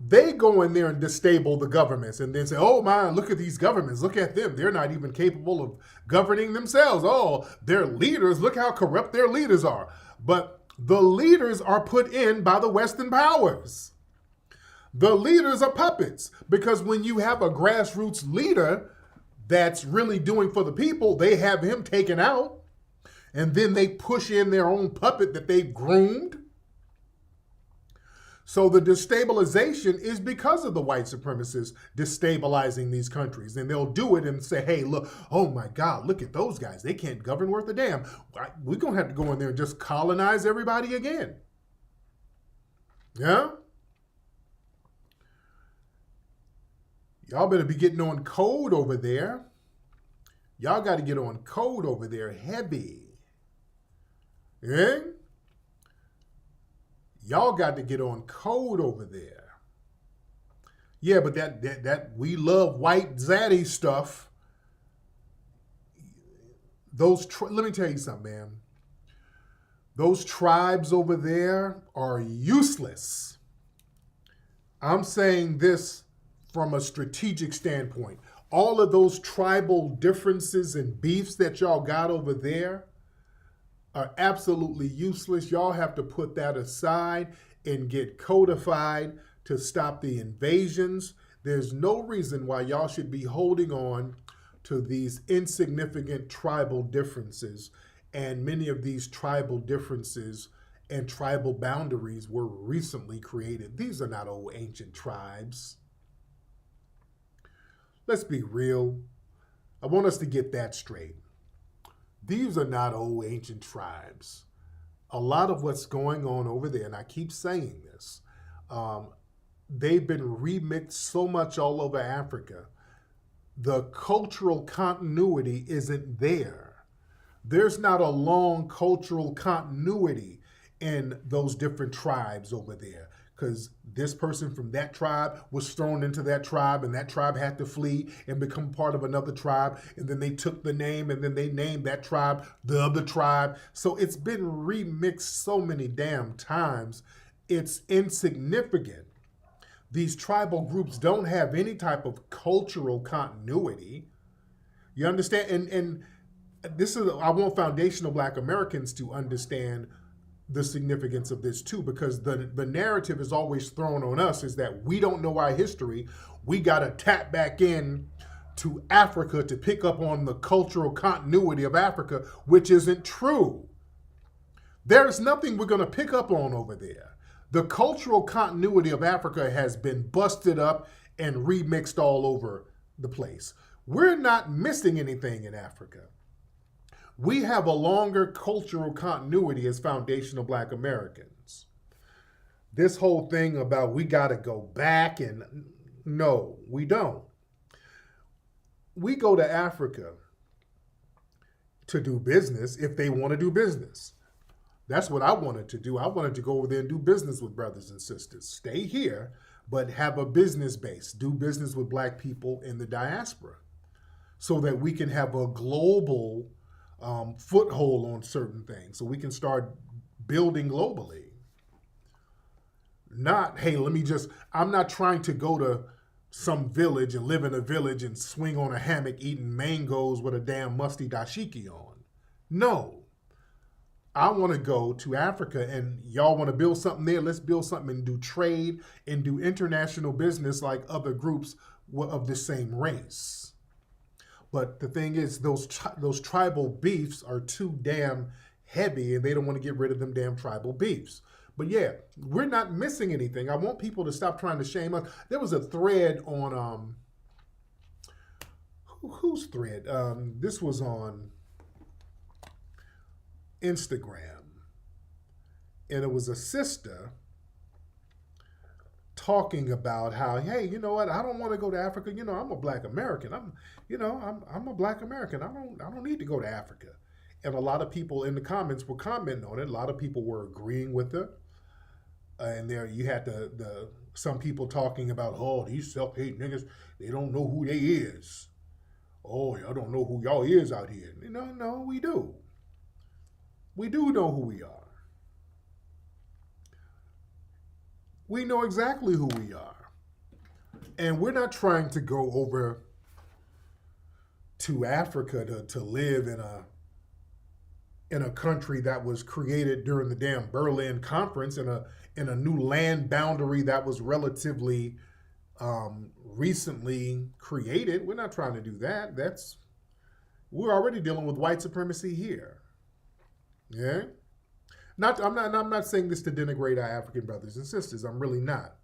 They go in there and destabilize the governments and then say, oh my, look at these governments. Look at them. They're not even capable of governing themselves. Oh, their leaders, look how corrupt their leaders are. But the leaders are put in by the Western powers. The leaders are puppets, because when you have a grassroots leader that's really doing for the people, they have him taken out, and then they push in their own puppet that they've groomed. So the destabilization is because of the white supremacists destabilizing these countries. And they'll do it and say, hey, look, oh my God, look at those guys. They can't govern worth a damn. We're going to have to go in there and just colonize everybody again. Yeah? Y'all better be getting on code over there. Y'all got to get on code over there heavy. Yeah? Y'all got to get on code over there. Yeah, but that we love white zaddy stuff. Let me tell you something, man. Those tribes over there are useless. I'm saying this from a strategic standpoint. All of those tribal differences and beefs that y'all got over there are absolutely useless. Y'all have to put that aside and get codified to stop the invasions. There's no reason why y'all should be holding on to these insignificant tribal differences. And many of these tribal differences and tribal boundaries were recently created. These are not old ancient tribes. Let's be real. I want us to get that straight. These are not old ancient tribes. A lot of what's going on over there, and I keep saying this, they've been remixed so much all over Africa. The cultural continuity isn't there. There's not a long cultural continuity in those different tribes over there, because this person from that tribe was thrown into that tribe, and that tribe had to flee and become part of another tribe, and then they took the name, and then they named that tribe the other tribe. So it's been remixed so many damn times, it's insignificant. These tribal groups don't have any type of cultural continuity. You understand? And this is, I want foundational Black Americans to understand the significance of this too, because the narrative is always thrown on us is that we don't know our history. We got to tap back in to Africa to pick up on the cultural continuity of Africa, which isn't true. There's nothing we're going to pick up on over there. The cultural continuity of Africa has been busted up and remixed all over the place. We're not missing anything in Africa. We have a longer cultural continuity as foundational Black Americans. This whole thing about we got to go back, and no, we don't. We go to Africa to do business if they want to do business. That's what I wanted to do. I wanted to go over there and do business with brothers and sisters. Stay here, but have a business base. Do business with Black people in the diaspora so that we can have a global foothold on certain things, so we can start building globally. Not, hey, I'm not trying to go to some village and live in a village and swing on a hammock eating mangoes with a damn musty dashiki on. No. I want to go to Africa, and y'all want to build something there. Let's build something and do trade and do international business like other groups of the same race. But the thing is, those tribal beefs are too damn heavy, and they don't want to get rid of them damn tribal beefs. But yeah, we're not missing anything. I want people to stop trying to shame us. There was a thread on, whose thread? This was on Instagram, and it was a sister talking about how, hey, you know what? I don't want to go to Africa. You know, I'm a Black American. I'm a Black American. I don't need to go to Africa. And a lot of people in the comments were commenting on it. A lot of people were agreeing with her. And there you had some people talking about, oh, these self-hate niggas, they don't know who they is. Oh, y'all don't know who y'all is out here. No, we do. We do know who we are. We know exactly who we are. And we're not trying to go over to Africa to live in a country that was created during the damn Berlin Conference in a new land boundary that was relatively recently created. We're not trying to do that. We're already dealing with white supremacy here. Yeah. I'm not saying this to denigrate our African brothers and sisters. I'm really not.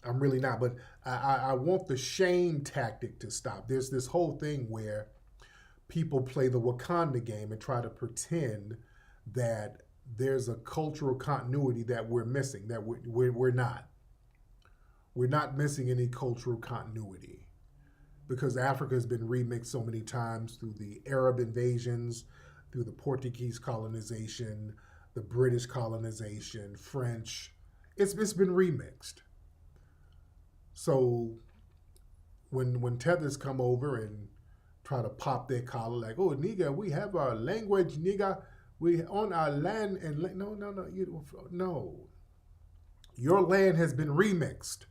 But I want the shame tactic to stop. There's this whole thing where people play the Wakanda game and try to pretend that there's a cultural continuity that we're missing, that we're not. We're not missing any cultural continuity because Africa has been remixed so many times through the Arab invasions, through the Portuguese colonization, the British colonization, French. It's been remixed. So when tethers come over and try to pop their collar like, oh, nigga, we have our language, nigga, we on our land, and no. Your land has been remixed.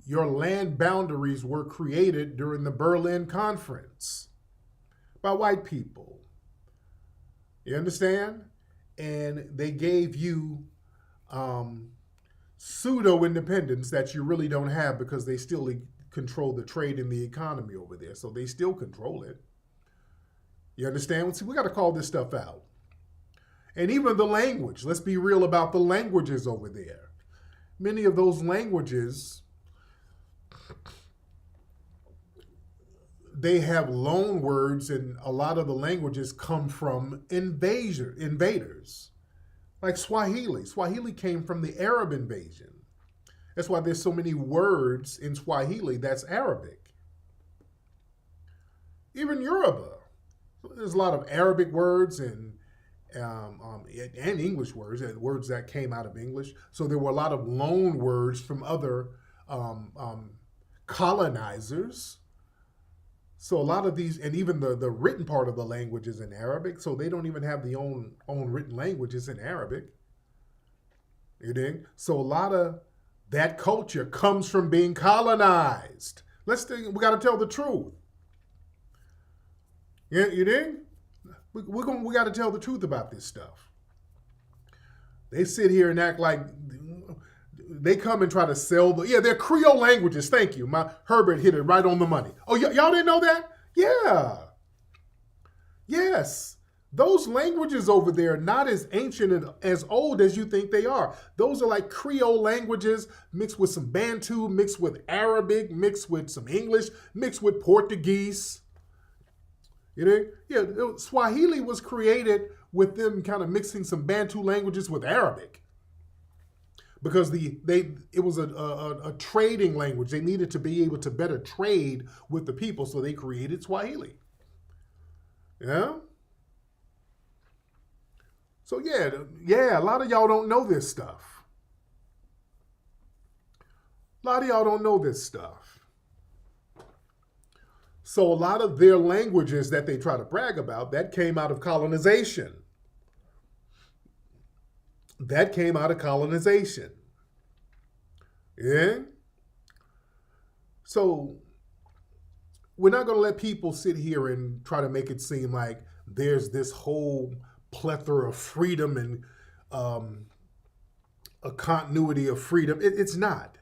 Your land boundaries were created during the Berlin Conference by white people. You understand? And they gave you pseudo-independence that you really don't have because they still control the trade and the economy over there. So they still control it. You understand? See, we got to call this stuff out. And even the language. Let's be real about the languages over there. Many of those languages, they have loan words, and a lot of the languages come from invaders. Like Swahili. Swahili came from the Arab invasion. That's why there's so many words in Swahili that's Arabic. Even Yoruba. There's a lot of Arabic words and English words, and words that came out of English. So there were a lot of loan words from other colonizers. So a lot of these, and even the written part of the language is in Arabic, so they don't even have the own written language, it's in Arabic. You dig? So a lot of that culture comes from being colonized. We got to tell the truth. Yeah, you dig? We got to tell the truth about this stuff. They sit here and act like they come and try to sell they're Creole languages. Thank you. Herbert hit it right on the money. Oh, y'all didn't know that? Yeah. Yes. Those languages over there are not as ancient and as old as you think they are. Those are like Creole languages mixed with some Bantu, mixed with Arabic, mixed with some English, mixed with Portuguese. You know? Yeah, Swahili was created with them kind of mixing some Bantu languages with Arabic. Because it was a trading language. They needed to be able to better trade with the people, so they created Swahili. Yeah? So yeah, a lot of y'all don't know this stuff. A lot of y'all don't know this stuff. So a lot of their languages that they try to brag about, that came out of colonization. That came out of colonization. Yeah? So we're not going to let people sit here and try to make it seem like there's this whole plethora of freedom and a continuity of freedom. It's not.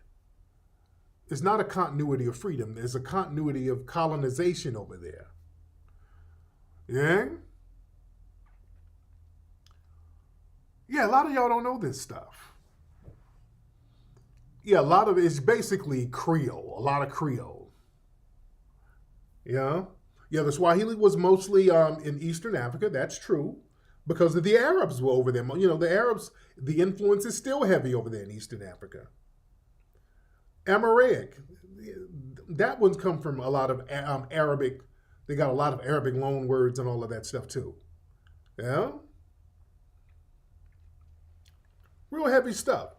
It's not a continuity of freedom. There's a continuity of colonization over there. Yeah? Yeah, a lot of y'all don't know this stuff. Yeah, a lot of it is basically Creole, a lot of Creole. Yeah? Yeah, the Swahili was mostly in Eastern Africa, that's true, because of the Arabs were over there. You know, the Arabs, the influence is still heavy over there in Eastern Africa. Amharic, that one's come from a lot of Arabic. They got a lot of Arabic loan words and all of that stuff too. Yeah? Real heavy stuff.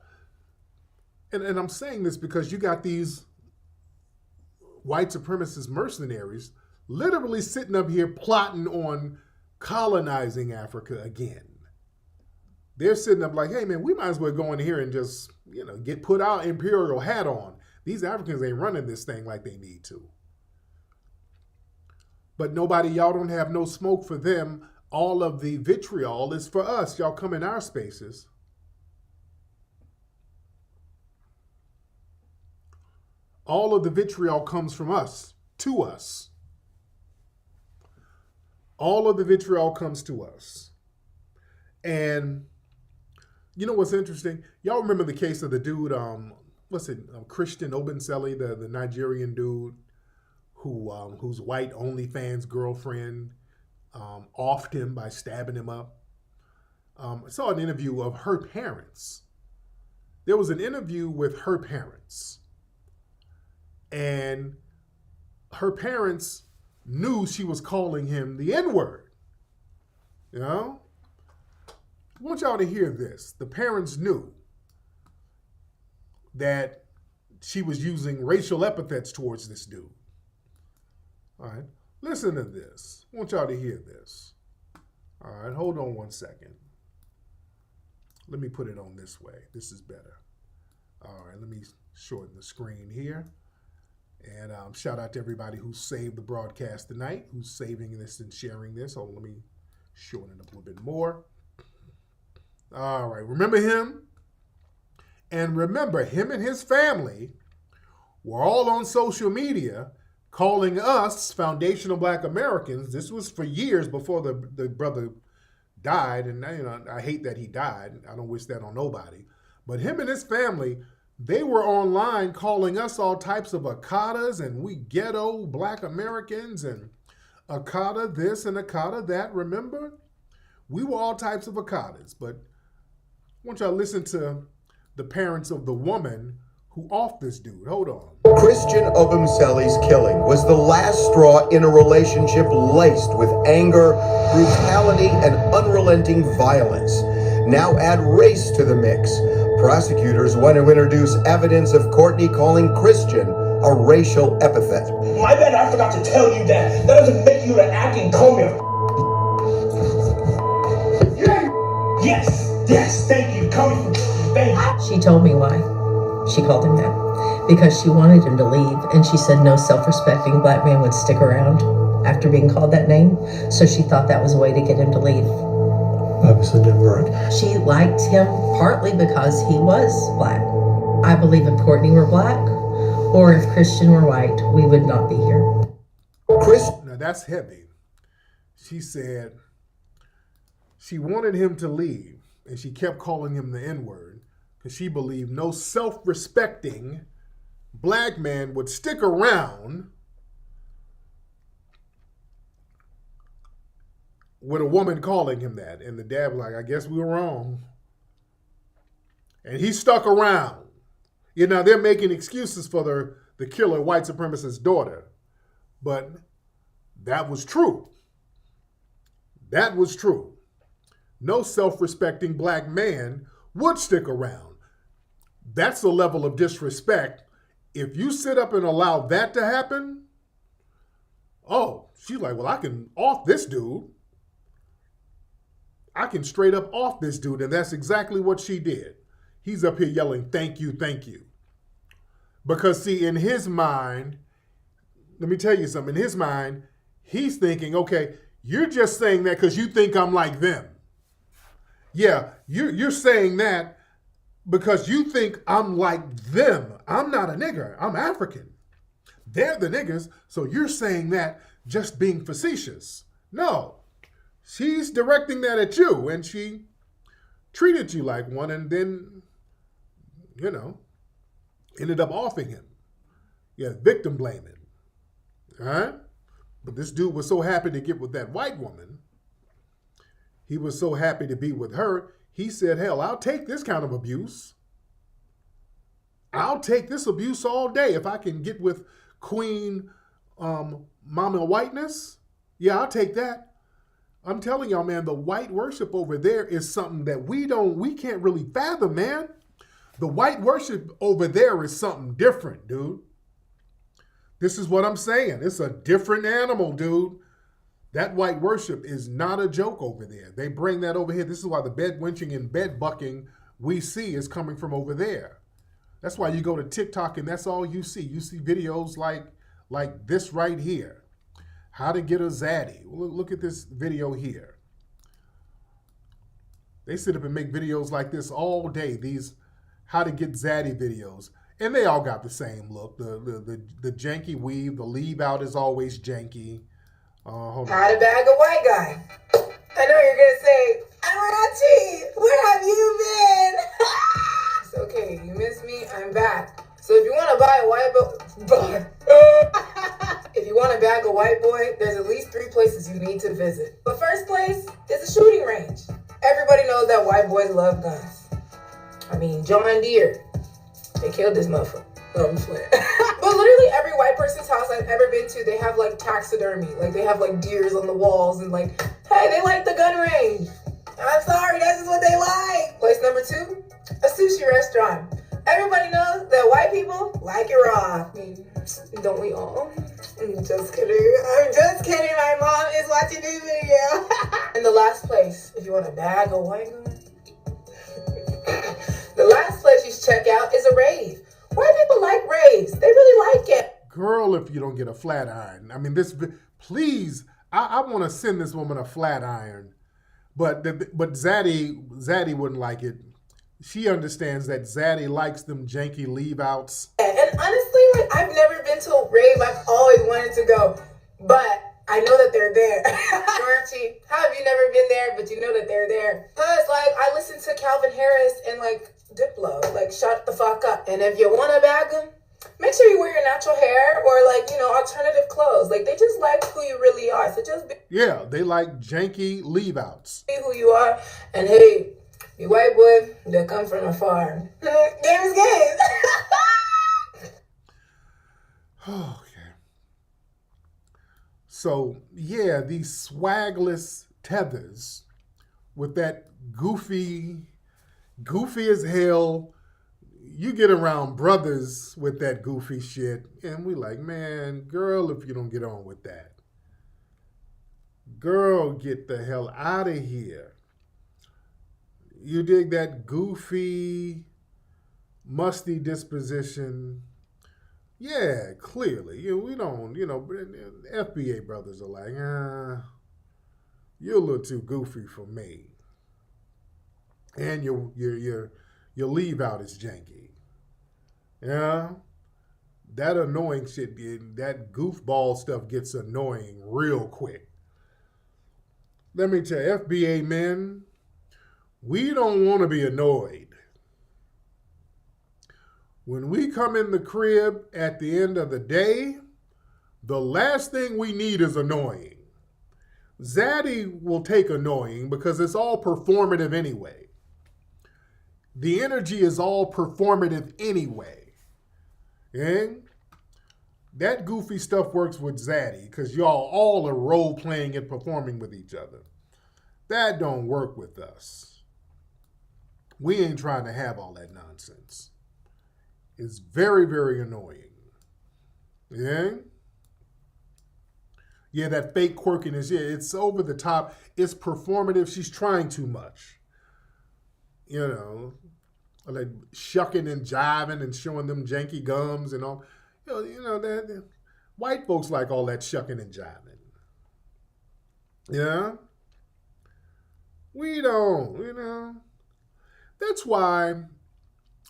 And I'm saying this because you got these white supremacist mercenaries literally sitting up here plotting on colonizing Africa again. They're sitting up like, hey, man, we might as well go in here and just, get put our imperial hat on. These Africans ain't running this thing like they need to. But nobody, y'all don't have no smoke for them. All of the vitriol is for us. Y'all come in our spaces. All of the vitriol comes from us, to us. All of the vitriol comes to us. And you know what's interesting? Y'all remember the case of the dude, Christian Obenselli, the Nigerian dude whose white OnlyFans girlfriend offed him by stabbing him up. I saw an interview of her parents. There was an interview with her parents. And her parents knew she was calling him the N-word. I want y'all to hear this. The parents knew that she was using racial epithets towards this dude. All right, listen to this. I want y'all to hear this. All right, hold on one second. Let me put it on this way. This is better. All right, let me shorten the screen here. And shout out to everybody who saved the broadcast tonight, who's saving this and sharing this. Hold on, let me shorten it up a little bit more. All right, remember him? And remember, him and his family were all on social media calling us foundational Black Americans. This was for years before the brother died. And I hate that he died. I don't wish that on nobody. But him and his family, they were online calling us all types of Akadas and we ghetto Black Americans and Akada this and Akada that. Remember? We were all types of Akadas. But I want y'all to listen to the parents of the woman who offed this dude. Hold on. Christian Obumseli's killing was the last straw in a relationship laced with anger, brutality, and unrelenting violence. Now add race to the mix. Prosecutors want to introduce evidence of Courtney calling Christian a racial epithet. My bad, I forgot to tell you that. That doesn't make you the acting comer. Yes, thank you. Thank you. She told me why she called him that. Because she wanted him to leave, and she said no self-respecting Black man would stick around after being called that name. So she thought that was a way to get him to leave. Obviously didn't work. She liked him partly because he was Black. I believe if Courtney were Black or if Christian were white, we would not be here. Now that's heavy. She said she wanted him to leave, and she kept calling him the N-word because she believed no self-respecting Black man would stick around with a woman calling him that. And the dad was like, I guess we were wrong. And he stuck around. They're making excuses for the killer white supremacist daughter. But that was true. That was true. No self-respecting Black man would stick around. That's the level of disrespect. If you sit up and allow that to happen, she's like, well, I can off this dude. I can straight up off this dude. And that's exactly what she did. He's up here yelling, thank you, thank you. Because see, in his mind, let me tell you something. In his mind, he's thinking, okay, you're just saying that because you think I'm like them. Yeah, you're saying that because you think I'm like them. I'm not a nigger. I'm African. They're the niggers, so you're saying that just being facetious. No, she's directing that at you, and she treated you like one, and then, ended up offing him. Yeah, victim blaming. All right? But this dude was so happy to get with that white woman. He was so happy to be with her. He said, hell, I'll take this kind of abuse. I'll take this abuse all day if I can get with Queen Mama Whiteness. Yeah, I'll take that. I'm telling y'all, man, the white worship over there is something that we can't really fathom, man. The white worship over there is something different, dude. This is what I'm saying. It's a different animal, dude. That white worship is not a joke over there. They bring that over here. This is why the bed wenching and bed bucking we see is coming from over there. That's why you go to TikTok and that's all you see. You see videos like this right here. How to get a zaddy. Look at this video here. They sit up and make videos like this all day. These how to get zaddy videos. And they all got the same look. The janky weave, the leave out is always janky. Hold on. How to bag a white guy. I know you're gonna say, Amarachi, where have you been? It's okay, you miss me, I'm back. So if you want to buy a white boy, if you want to bag a white boy, there's at least 3 places you need to visit. The first place is a shooting range. Everybody knows that white boys love guns. I mean, John Deere, they killed this motherfucker. No, I'm playing. But literally every white person's house I've ever been to, they have like taxidermy. Like they have like deers on the walls and like, hey, they like the gun range. I'm sorry, that's just what they like. Place number 2, a sushi restaurant. Everybody knows that white people like it raw. I mean, don't we all? I'm just kidding. I'm just kidding. My mom is watching this video. And the last place, if you want a bag of white guy, the last place you should check out is a rave. White people like raves. They really like it. Girl, if you don't get a flat iron. I mean, please, I want to send this woman a flat iron. But Zaddy wouldn't like it. She understands that Zaddy likes them janky leave-outs. And honestly, like, I've never been to a rave. I've always wanted to go. But I know that they're there. Archie, how have you never been there, but you know that they're there? Because, like, I listen to Calvin Harris and, like, Diplo. Like, shut the fuck up. And if you want to bag them, make sure you wear your natural hair or, like, you know, alternative clothes. Like, they just like who you really are. So just be... Yeah, they like janky leave-outs. Be who you are. And, hey, you white boy, they come from afar. Game is game. Okay. So, yeah, these swagless tethers with that goofy as hell. You get around brothers with that goofy shit, and we like, man, girl, if you don't get on with that. Girl, get the hell out of here. You dig that goofy, musty disposition. Yeah, clearly. We don't, FBA brothers are like, you're a little too goofy for me. And your leave out is janky. Yeah? That annoying shit, that goofball stuff gets annoying real quick. Let me tell you, FBA men, we don't want to be annoyed. When we come in the crib at the end of the day, the last thing we need is annoying. Zaddy will take annoying because it's all performative anyway. The energy is all performative anyway. And that goofy stuff works with Zaddy because y'all all are role-playing and performing with each other. That don't work with us. We ain't trying to have all that nonsense. It's very, very annoying. Yeah? Yeah, that fake quirkiness, yeah, it's over the top. It's performative. She's trying too much. Like shucking and jiving and showing them janky gums and all. That white folks like all that shucking and jiving. Yeah? We don't, That's why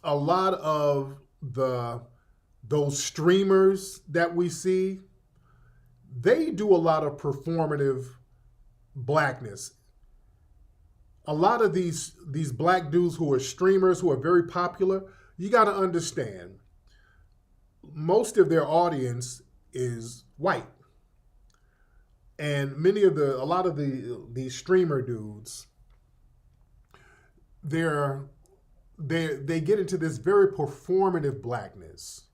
a lot of those streamers that we see, they do a lot of performative blackness. A lot of these black dudes who are streamers, who are very popular, you got to understand, most of their audience is white. And a lot of these streamer dudes, they get into this very performative blackness.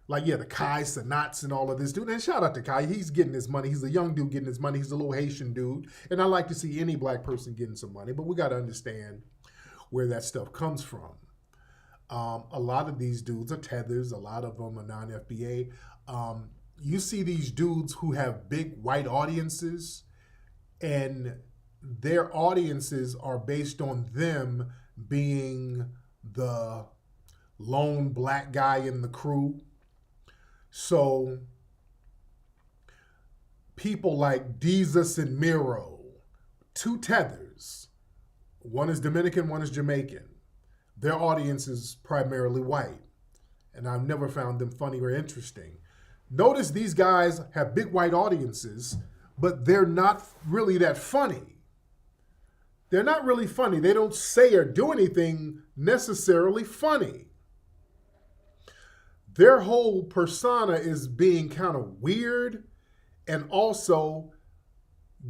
Like, yeah, the Kai Sanats and all of this dude. And shout out to Kai. He's getting his money. He's a young dude getting his money. He's a little Haitian dude. And I like to see any black person getting some money. But we got to understand where that stuff comes from. A lot of these dudes are tethers. A lot of them are non-FBA. you see these dudes who have big white audiences, and their audiences are based on them being the lone black guy in the crew. So people like Jesus and Miro, two tethers, one is Dominican, one is Jamaican. Their audience is primarily white, and I've never found them funny or interesting. Notice these guys have big white audiences, but they're not really that funny. They're not really funny. They don't say or do anything necessarily funny. Their whole persona is being kind of weird and also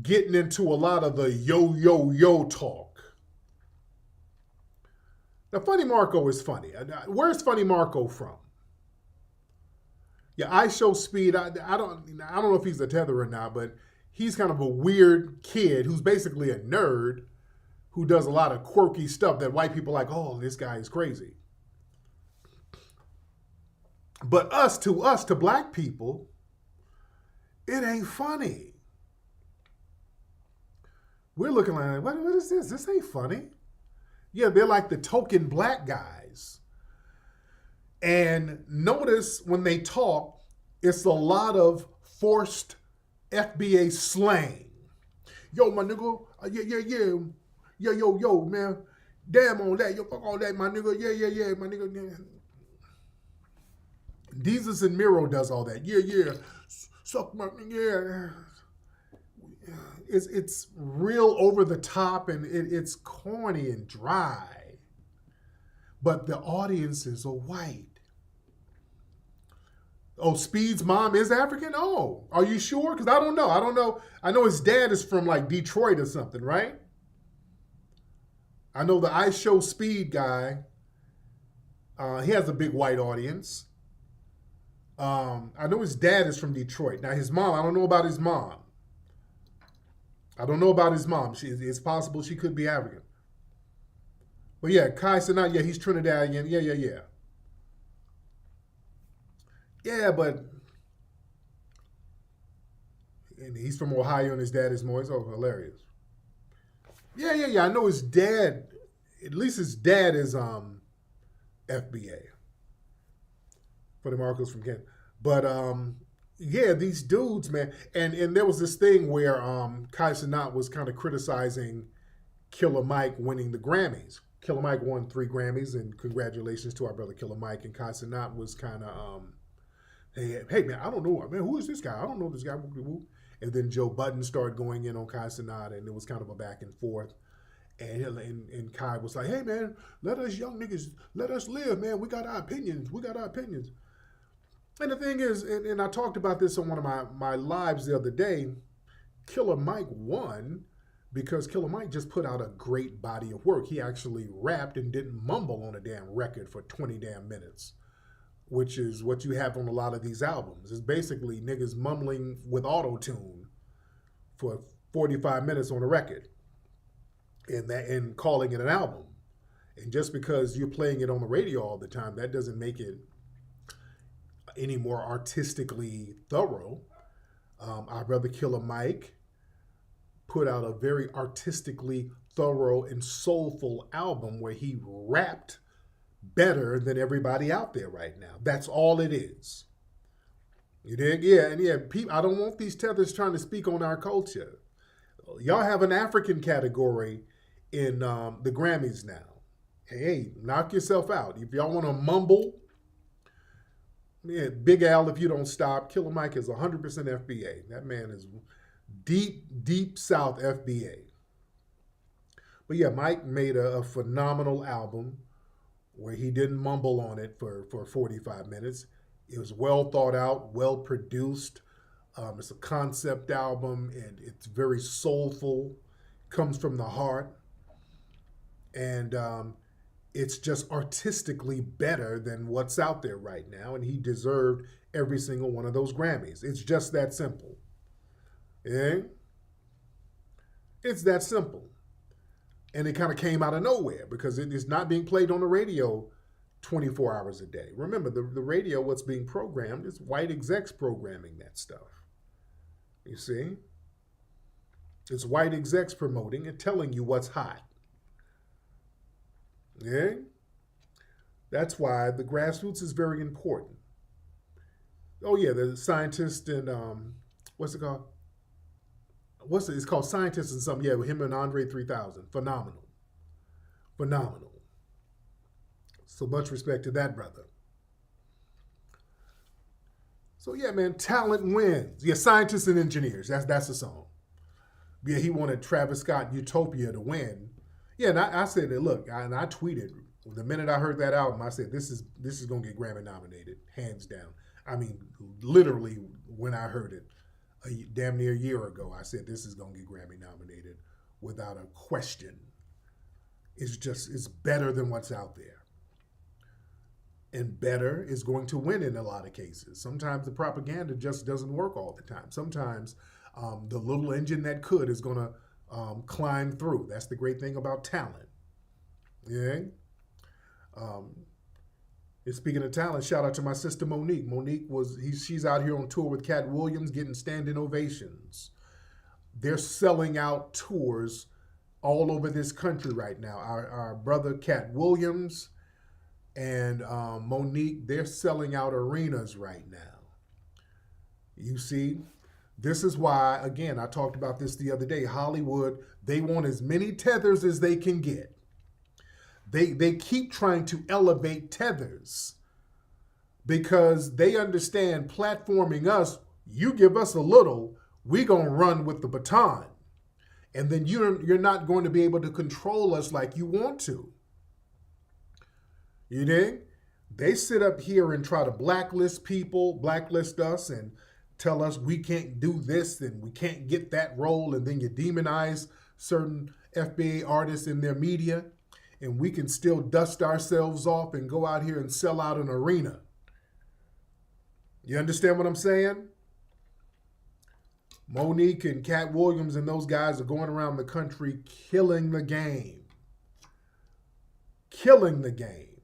getting into a lot of the yo talk. Now, Funny Marco is funny. Where's Funny Marco from? Yeah, I Show Speed. I don't know if he's a tether or not, but he's kind of a weird kid who's basically a nerd who does a lot of quirky stuff that white people are like, oh, this guy is crazy. But to black people, it ain't funny. We're looking like, what is this? This ain't funny. Yeah, they're like the token black guys. And notice when they talk, it's a lot of forced FBA slang. Yo, my nigga, yeah. Yo, man. Damn on that. Yo, fuck all that, my nigga. Yeah, my nigga. Yeah. Jesus and Miro does all that. Yeah. Suck my, yeah. It's real over the top, and it's corny and dry. But the audiences are white. Oh, Speed's mom is African? Oh, are you sure? Because I don't know. I know his dad is from like Detroit or something, right? I know the I Show Speed guy, he has a big white audience. I know his dad is from Detroit. Now his mom, I don't know about his mom. It's possible she could be African. But yeah, Kai Cenat, yeah, he's Trinidadian. Yeah. Yeah, but and he's from Ohio and his dad is Moise. Oh, hilarious. Yeah. I know his dad, at least his dad is FBA. For the Marcos from Kent. But yeah, these dudes, man. And there was this thing where Kai Cenat was kind of criticizing Killer Mike winning the Grammys. Killer Mike won 3 Grammys, and congratulations to our brother Killer Mike. And Kai Cenat was kind of, hey man, I don't know, man, who is this guy? I don't know this guy. And then Joe Budden started going in on Kai Cenat, and it was kind of a back and forth. And Kai was like, hey man, let us young niggas, let us live, man. We got our opinions. And the thing is, and I talked about this on one of my lives the other day, Killer Mike won because Killer Mike just put out a great body of work. He actually rapped and didn't mumble on a damn record for 20 damn minutes, which is what you have on a lot of these albums. It's basically niggas mumbling with auto-tune for 45 minutes on a record and calling it an album. And just because you're playing it on the radio all the time, that doesn't make it any more artistically thorough. Our brother Killer Mike put out a very artistically thorough and soulful album where he rapped better than everybody out there right now. That's all it is. You dig? Yeah, and yeah, I don't want these tethers trying to speak on our culture. Y'all have an African category in the Grammys now. Hey, knock yourself out. If y'all want to mumble, yeah, Big Al, if you don't stop. Killer Mike is 100% FBA. That man is deep South FBA. But yeah, Mike made a phenomenal album where he didn't mumble on it for 45 minutes. It was well thought out, well produced. It's a concept album, and it's very soulful, comes from the heart. And it's just artistically better than what's out there right now, and he deserved every single one of those Grammys. It's just that simple. Yeah? It's that simple. And it kind of came out of nowhere because it is not being played on the radio 24 hours a day. Remember, the radio, what's being programmed is white execs programming that stuff. You see? It's white execs promoting and telling you what's hot. Yeah? That's why the grassroots is very important. Oh yeah, the scientist and what's it called? It's called Scientists and something. Yeah, with him and Andre 3000. Phenomenal. So much respect to that brother. So yeah, man, talent wins. Yeah, scientists and engineers. That's the song. Yeah, he wanted Travis Scott Utopia to win. Yeah, and I said that. Look, I tweeted the minute I heard that album. I said this is gonna get Grammy nominated, hands down. I mean, literally when I heard it, damn near a year ago, I said this is gonna get Grammy nominated without a question. It's better than what's out there. And better is going to win in a lot of cases. Sometimes the propaganda just doesn't work all the time. Sometimes the little engine that could is going to climb through. That's the great thing about talent. Yeah. And speaking of talent, shout out to my sister Monique. She's out here on tour with Cat Williams, getting standing ovations. They're selling out tours all over this country right now. Our brother Cat Williams and Monique, they're selling out arenas right now. You see, this is why, again, I talked about this the other day. Hollywood, they want as many tethers as they can get. They keep trying to elevate tethers because they understand platforming us, you give us a little, we're going to run with the baton. And then you're not going to be able to control us like you want to. You dig? They sit up here and try to blacklist us and tell us we can't do this and we can't get that role, and then you demonize certain FBA artists in their media, and we can still dust ourselves off and go out here and sell out an arena. You understand what I'm saying? Monique and Cat Williams and those guys are going around the country killing the game. Killing the game.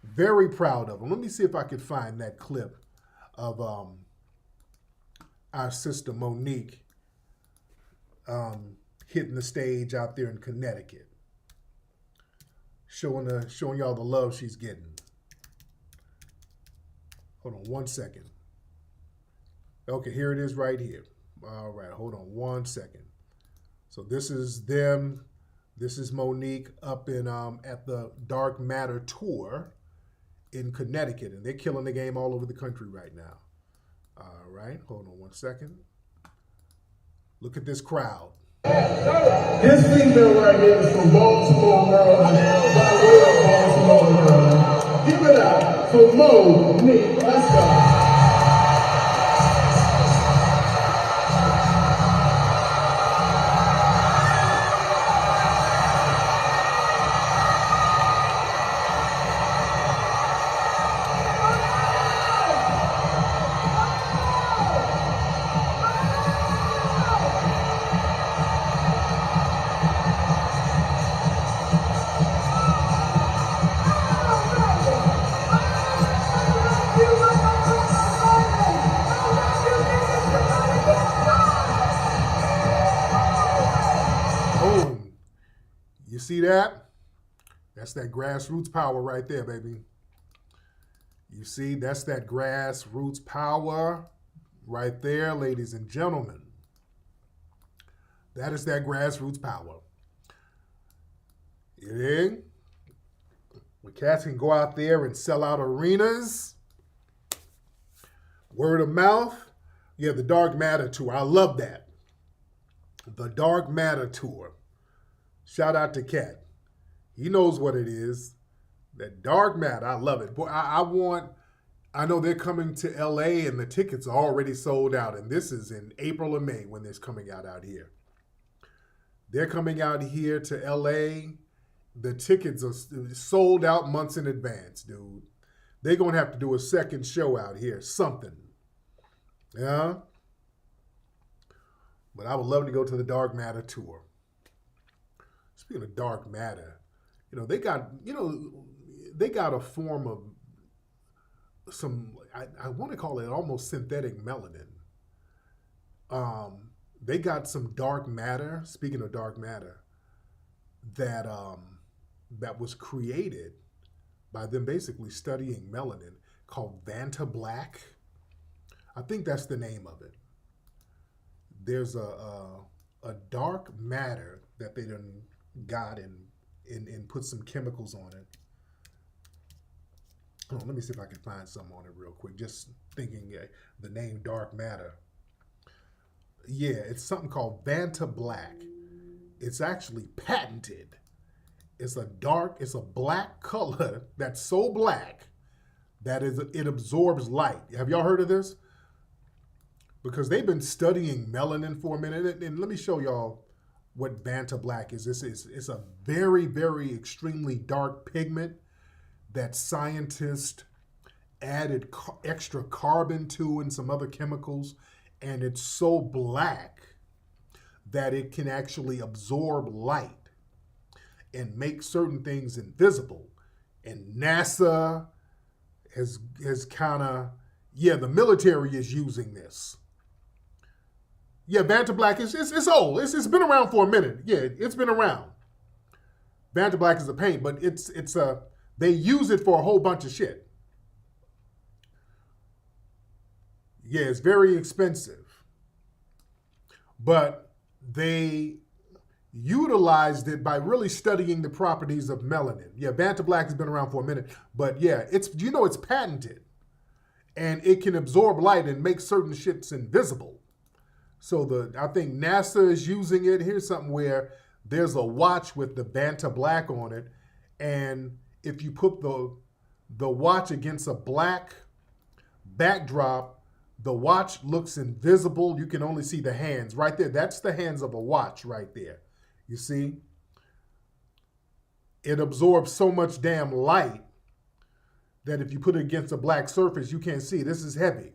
Very proud of them. Let me see if I could find that clip of our sister Monique hitting the stage out there in Connecticut, showing y'all the love she's getting. Hold on one second. Okay, here it is right here. All right, hold on one second. So this is them. This is Monique up in at the Dark Matter tour in Connecticut, and they're killing the game all over the country right now. All right, hold on one second. Look at this crowd. This female right here is from Baltimore, Maryland, by way of Baltimore, Maryland. Give it up for Monique. Let's go. See that? That's that grassroots power right there, baby. You see, that's that grassroots power right there, ladies and gentlemen. That is that grassroots power. You dig? When cats can go out there and sell out arenas, word of mouth. Yeah, the Dark Matter Tour. I love that. The Dark Matter Tour. Shout out to Cat. He knows what it is. That Dark Matter, I love it. Boy, I know they're coming to LA and the tickets are already sold out. And this is in April or May when it's coming out here. They're coming out here to LA. The tickets are sold out months in advance, dude. They're going to have to do a second show out here, something. Yeah? But I would love to go to the Dark Matter Tour. Speaking of Dark Matter, they got, they got a form of some, I want to call it almost synthetic melanin. They got some dark matter, speaking of dark matter, that that was created by them basically studying melanin, called Vanta Black. I think that's the name of it. There's a dark matter that they done got and put some chemicals on it. Hold on, let me see if I can find something on it real quick. Just thinking the name dark matter. Yeah, it's something called Vanta Black. It's actually patented. It's a black color that's so black that it absorbs light. Have y'all heard of this? Because they've been studying melanin for a minute. And let me show y'all what Vanta Black is. It's a very, very extremely dark pigment that scientists added extra carbon to and some other chemicals. And it's so black that it can actually absorb light and make certain things invisible. And NASA has kind of, the military is using this. Yeah, Vanta Black it's old. It's been around for a minute. Yeah, it's been around. Vanta Black is a paint, but they use it for a whole bunch of shit. Yeah, it's very expensive. But they utilized it by really studying the properties of melanin. Yeah, Vanta Black has been around for a minute, but yeah, it's patented. And it can absorb light and make certain shits invisible. So I think NASA is using it. Here's something where there's a watch with the Vanta Black on it, and if you put the watch against a black backdrop, the watch looks invisible. You can only see the hands right there. That's the hands of a watch right there. You see? It absorbs so much damn light that if you put it against a black surface, you can't see. This is heavy.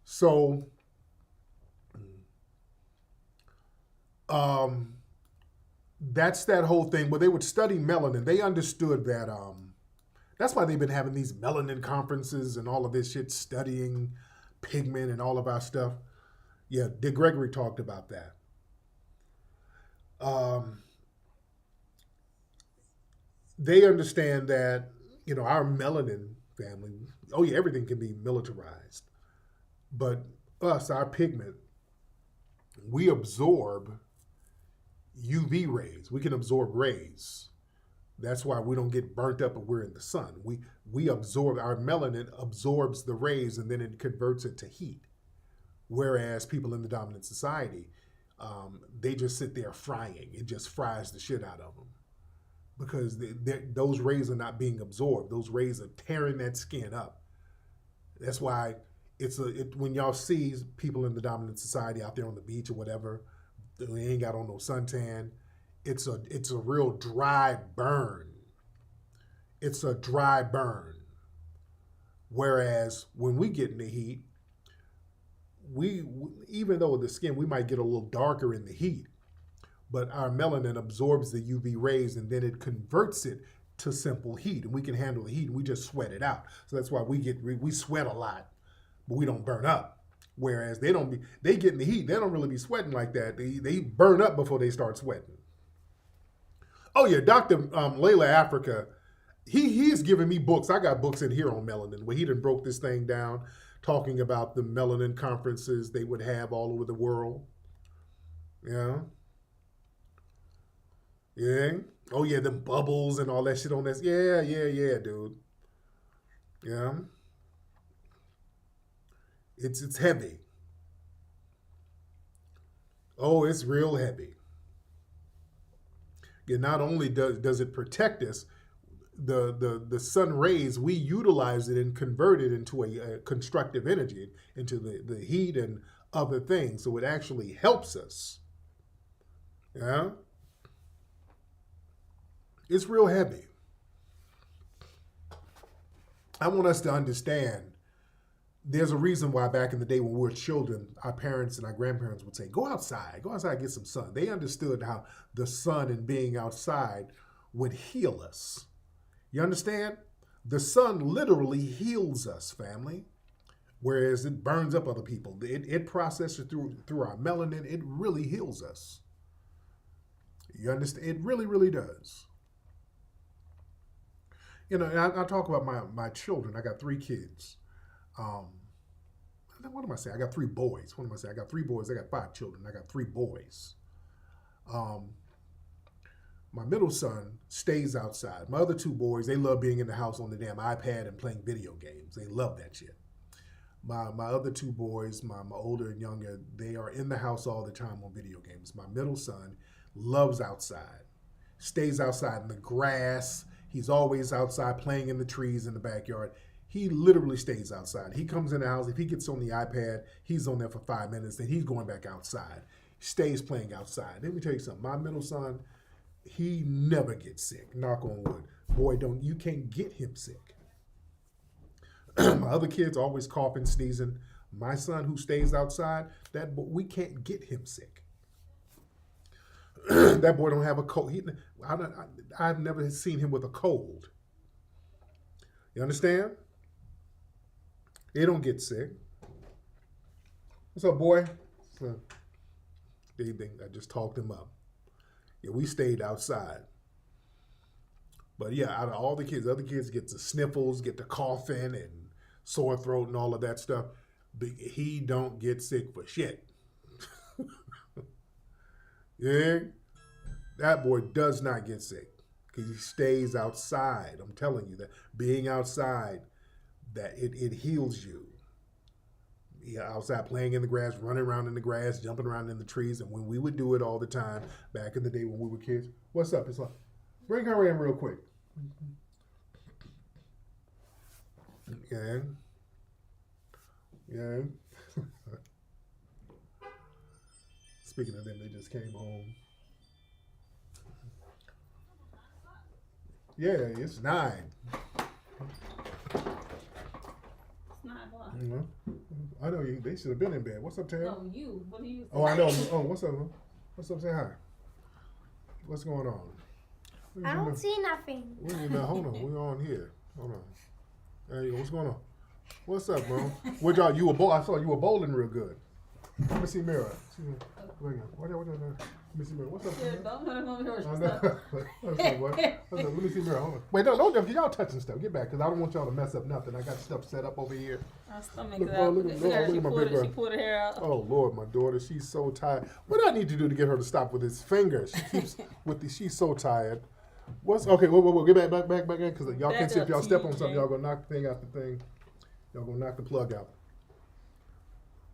So, that's that whole thing. But they would study melanin. They understood that, that's why they've been having these melanin conferences and all of this shit, studying pigment and all of our stuff. Yeah, Dick Gregory talked about that. They understand that, our melanin family, everything can be militarized. But us, our pigment, we absorb UV rays. We can absorb rays. That's why we don't get burnt up when we're in the sun. We absorb, our melanin absorbs the rays and then it converts it to heat. Whereas people in the dominant society, they just sit there frying. It just fries the shit out of them. Because those rays are not being absorbed. Those rays are tearing that skin up. That's why when y'all see people in the dominant society out there on the beach or whatever, they ain't got on no suntan. It's a real dry burn. It's a dry burn. Whereas when we get in the heat, even though the skin, we might get a little darker in the heat, but our melanin absorbs the UV rays and then it converts it to simple heat, and we can handle the heat. And we just sweat it out. So that's why we sweat a lot, but we don't burn up. Whereas they get in the heat, they don't really be sweating like that. They burn up before they start sweating. Oh yeah, Dr. Layla Africa, he's giving me books. I got books in here on melanin where he done broke this thing down, talking about the melanin conferences they would have all over the world. Yeah. Yeah. Oh yeah, the bubbles and all that shit on this. Yeah, dude. Yeah. It's heavy. Oh, it's real heavy. And not only does it protect us, the sun rays, we utilize it and convert it into a constructive energy, into the heat and other things. So it actually helps us. Yeah. It's real heavy. I want us to understand there's a reason why back in the day when we were children, our parents and our grandparents would say, go outside and get some sun. They understood how the sun and being outside would heal us. You understand? The sun literally heals us, family. Whereas it burns up other people. It processes through our melanin. It really heals us. You understand? It really, really does. You know, and I talk about my children. I got 3 kids. What am I saying? I got 3 boys. What am I saying? I got 3 boys. I got 5 children. I got 3 boys. My middle son stays outside. My other 2 boys, they love being in the house on the damn iPad and playing video games. They love that shit. My other 2 boys, my older and younger, they are in the house all the time on video games. My middle son loves outside, stays outside in the grass. He's always outside playing in the trees in the backyard. He literally stays outside. He comes in the house. If he gets on the iPad, he's on there for 5 minutes, then he's going back outside. Stays playing outside. Let me tell you something. My middle son, he never gets sick. Knock on wood. Boy, you can't get him sick. My other kids always coughing, sneezing. My son who stays outside, we can't get him sick. That boy don't have a cold. I've never seen him with a cold. You understand? They don't get sick. What's up, boy? I just talked him up. Yeah, we stayed outside. But yeah, out of all the kids, other kids get the sniffles, get the coughing and sore throat and all of that stuff. He don't get sick for shit. Yeah, that boy does not get sick because he stays outside. I'm telling you that being outside, that it heals you. Yeah, outside playing in the grass, running around in the grass, jumping around in the trees, and when we would do it all the time back in the day when we were kids. What's up? It's like, bring her in real quick. Yeah. Yeah. Speaking of them, they just came home. Yeah, it's 9. It's 9 o'clock. I know you. They should have been in bed. What's up, Tam? No, you. What are you saying? Oh, I know. Oh, what's up? What's up? Say hi. What's going on? I don't see nothing. Hold on. We're on here. Hold on. There you go. What's going on? What's up, bro? What y'all? I saw you were bowling real good. Let me see mirror. Let me see mirror. What's up? Yeah, don't let him over here. Let me see mirror. Hold on. Wait, don't y'all touching stuff. Get back, because I don't want y'all to mess up nothing. I got stuff set up over here. My stomach is out. Look at my big girl. She pulled her hair out. Oh Lord, my daughter, she's so tired. What do I need to do to get her to stop with his finger? She keeps she's so tired. Okay? Whoa, get back in, because y'all can see if y'all step on something, y'all gonna knock the thing out the thing. Y'all gonna knock the plug out.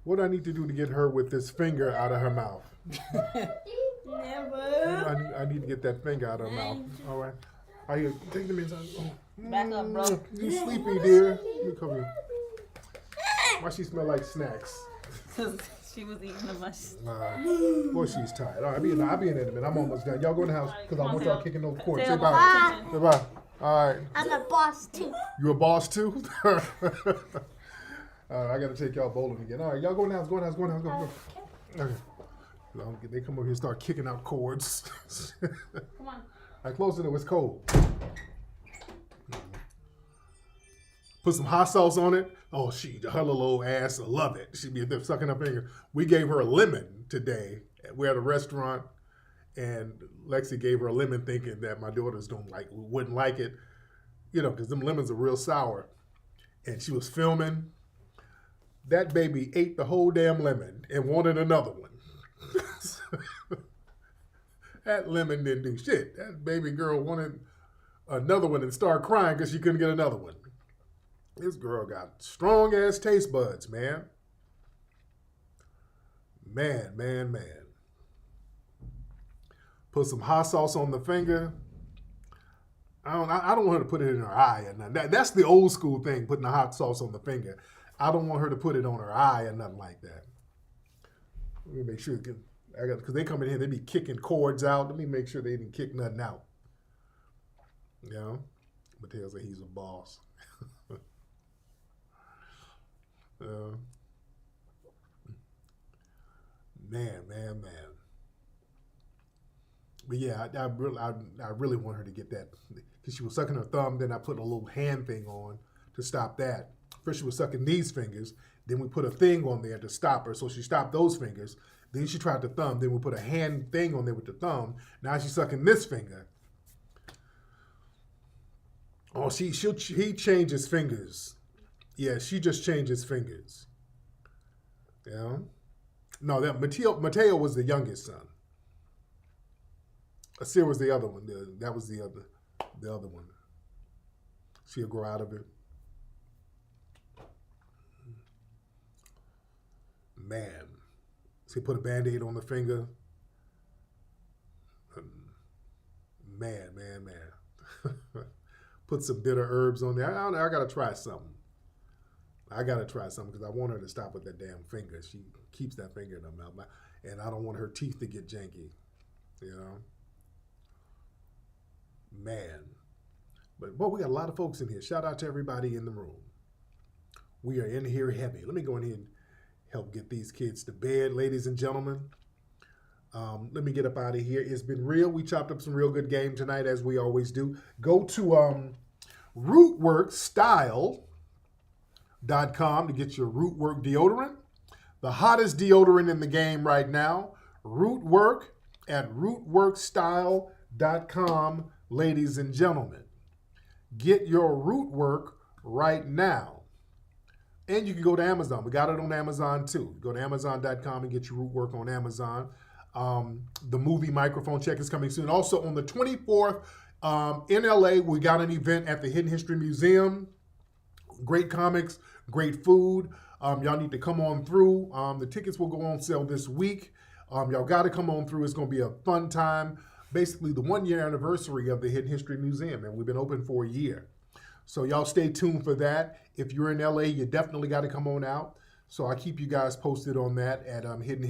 What do I need to do to get her with this finger out of her mouth? Never. I need to get that finger out of her mouth. All right. I hear. Take them inside. Back up, bro. You sleepy, dear? You come here. Why she smell like snacks? Because she was eating a bunch. Boy, she's tired. All right, I'll be in a minute. I'm almost done. Y'all go in the house because I want y'all kicking those cords. Say bye. Say bye. All right. I'm a boss too. You a boss too? All right, I got to take y'all bowling again. All right, y'all go in the house. Go. Okay. They come over here and start kicking out cords. Come on. I close it. It was cold. Put some hot sauce on it. Oh, her little old ass will love it. She'd be there sucking her finger. We gave her a lemon today. We're at a restaurant, and Lexi gave her a lemon thinking that my daughters wouldn't like it, because them lemons are real sour. And she was filming. That baby ate the whole damn lemon and wanted another one. That lemon didn't do shit. That baby girl wanted another one and started crying because she couldn't get another one. This girl got strong ass taste buds, man. Man. Put some hot sauce on the finger. I don't want her to put it in her eye or nothing. That's the old school thing, putting the hot sauce on the finger. I don't want her to put it on her eye or nothing like that. Let me make sure, because they come in here, they be kicking cords out. Let me make sure they didn't kick nothing out. Mateo said he's a boss. Man. But yeah, I really want her to get that because she was sucking her thumb. Then I put a little hand thing on to stop that. First she was sucking these fingers. Then we put a thing on there to stop her. So she stopped those fingers. Then she tried the thumb. Then we put a hand thing on there with the thumb. Now she's sucking this finger. Oh, he changes fingers. Yeah, she just changes fingers. Yeah. No, that Mateo was the youngest son. Asir was the other one. That was the other one. She'll grow out of it. Man. So he put a Band-Aid on the finger. Man. Put some bitter herbs on there. I don't know, I got to try something. Because I want her to stop with that damn finger. She keeps that finger in her mouth. And I don't want her teeth to get janky. You know? Man. But, boy, we got a lot of folks in here. Shout out to everybody in the room. We are in here heavy. Let me go in here and help get these kids to bed, ladies and gentlemen. Let me get up out of here. It's been real. We chopped up some real good game tonight, as we always do. Go to rootworkstyle.com to get your Rootwork deodorant. The hottest deodorant in the game right now. Rootwork at rootworkstyle.com, ladies and gentlemen. Get your Rootwork right now. And you can go to Amazon. We got it on Amazon too. Go to Amazon.com and get your Rootwork on Amazon. The movie Microphone Check is coming soon. Also on the 24th in LA, we got an event at the Hidden History Museum. Great comics, great food. Y'all need to come on through. The tickets will go on sale this week. Y'all got to come on through. It's going to be a fun time. Basically, the 1-year anniversary of the Hidden History Museum, and we've been open for a year. So y'all stay tuned for that. If you're in LA, you definitely got to come on out. So I'll keep you guys posted on that at Hidden History.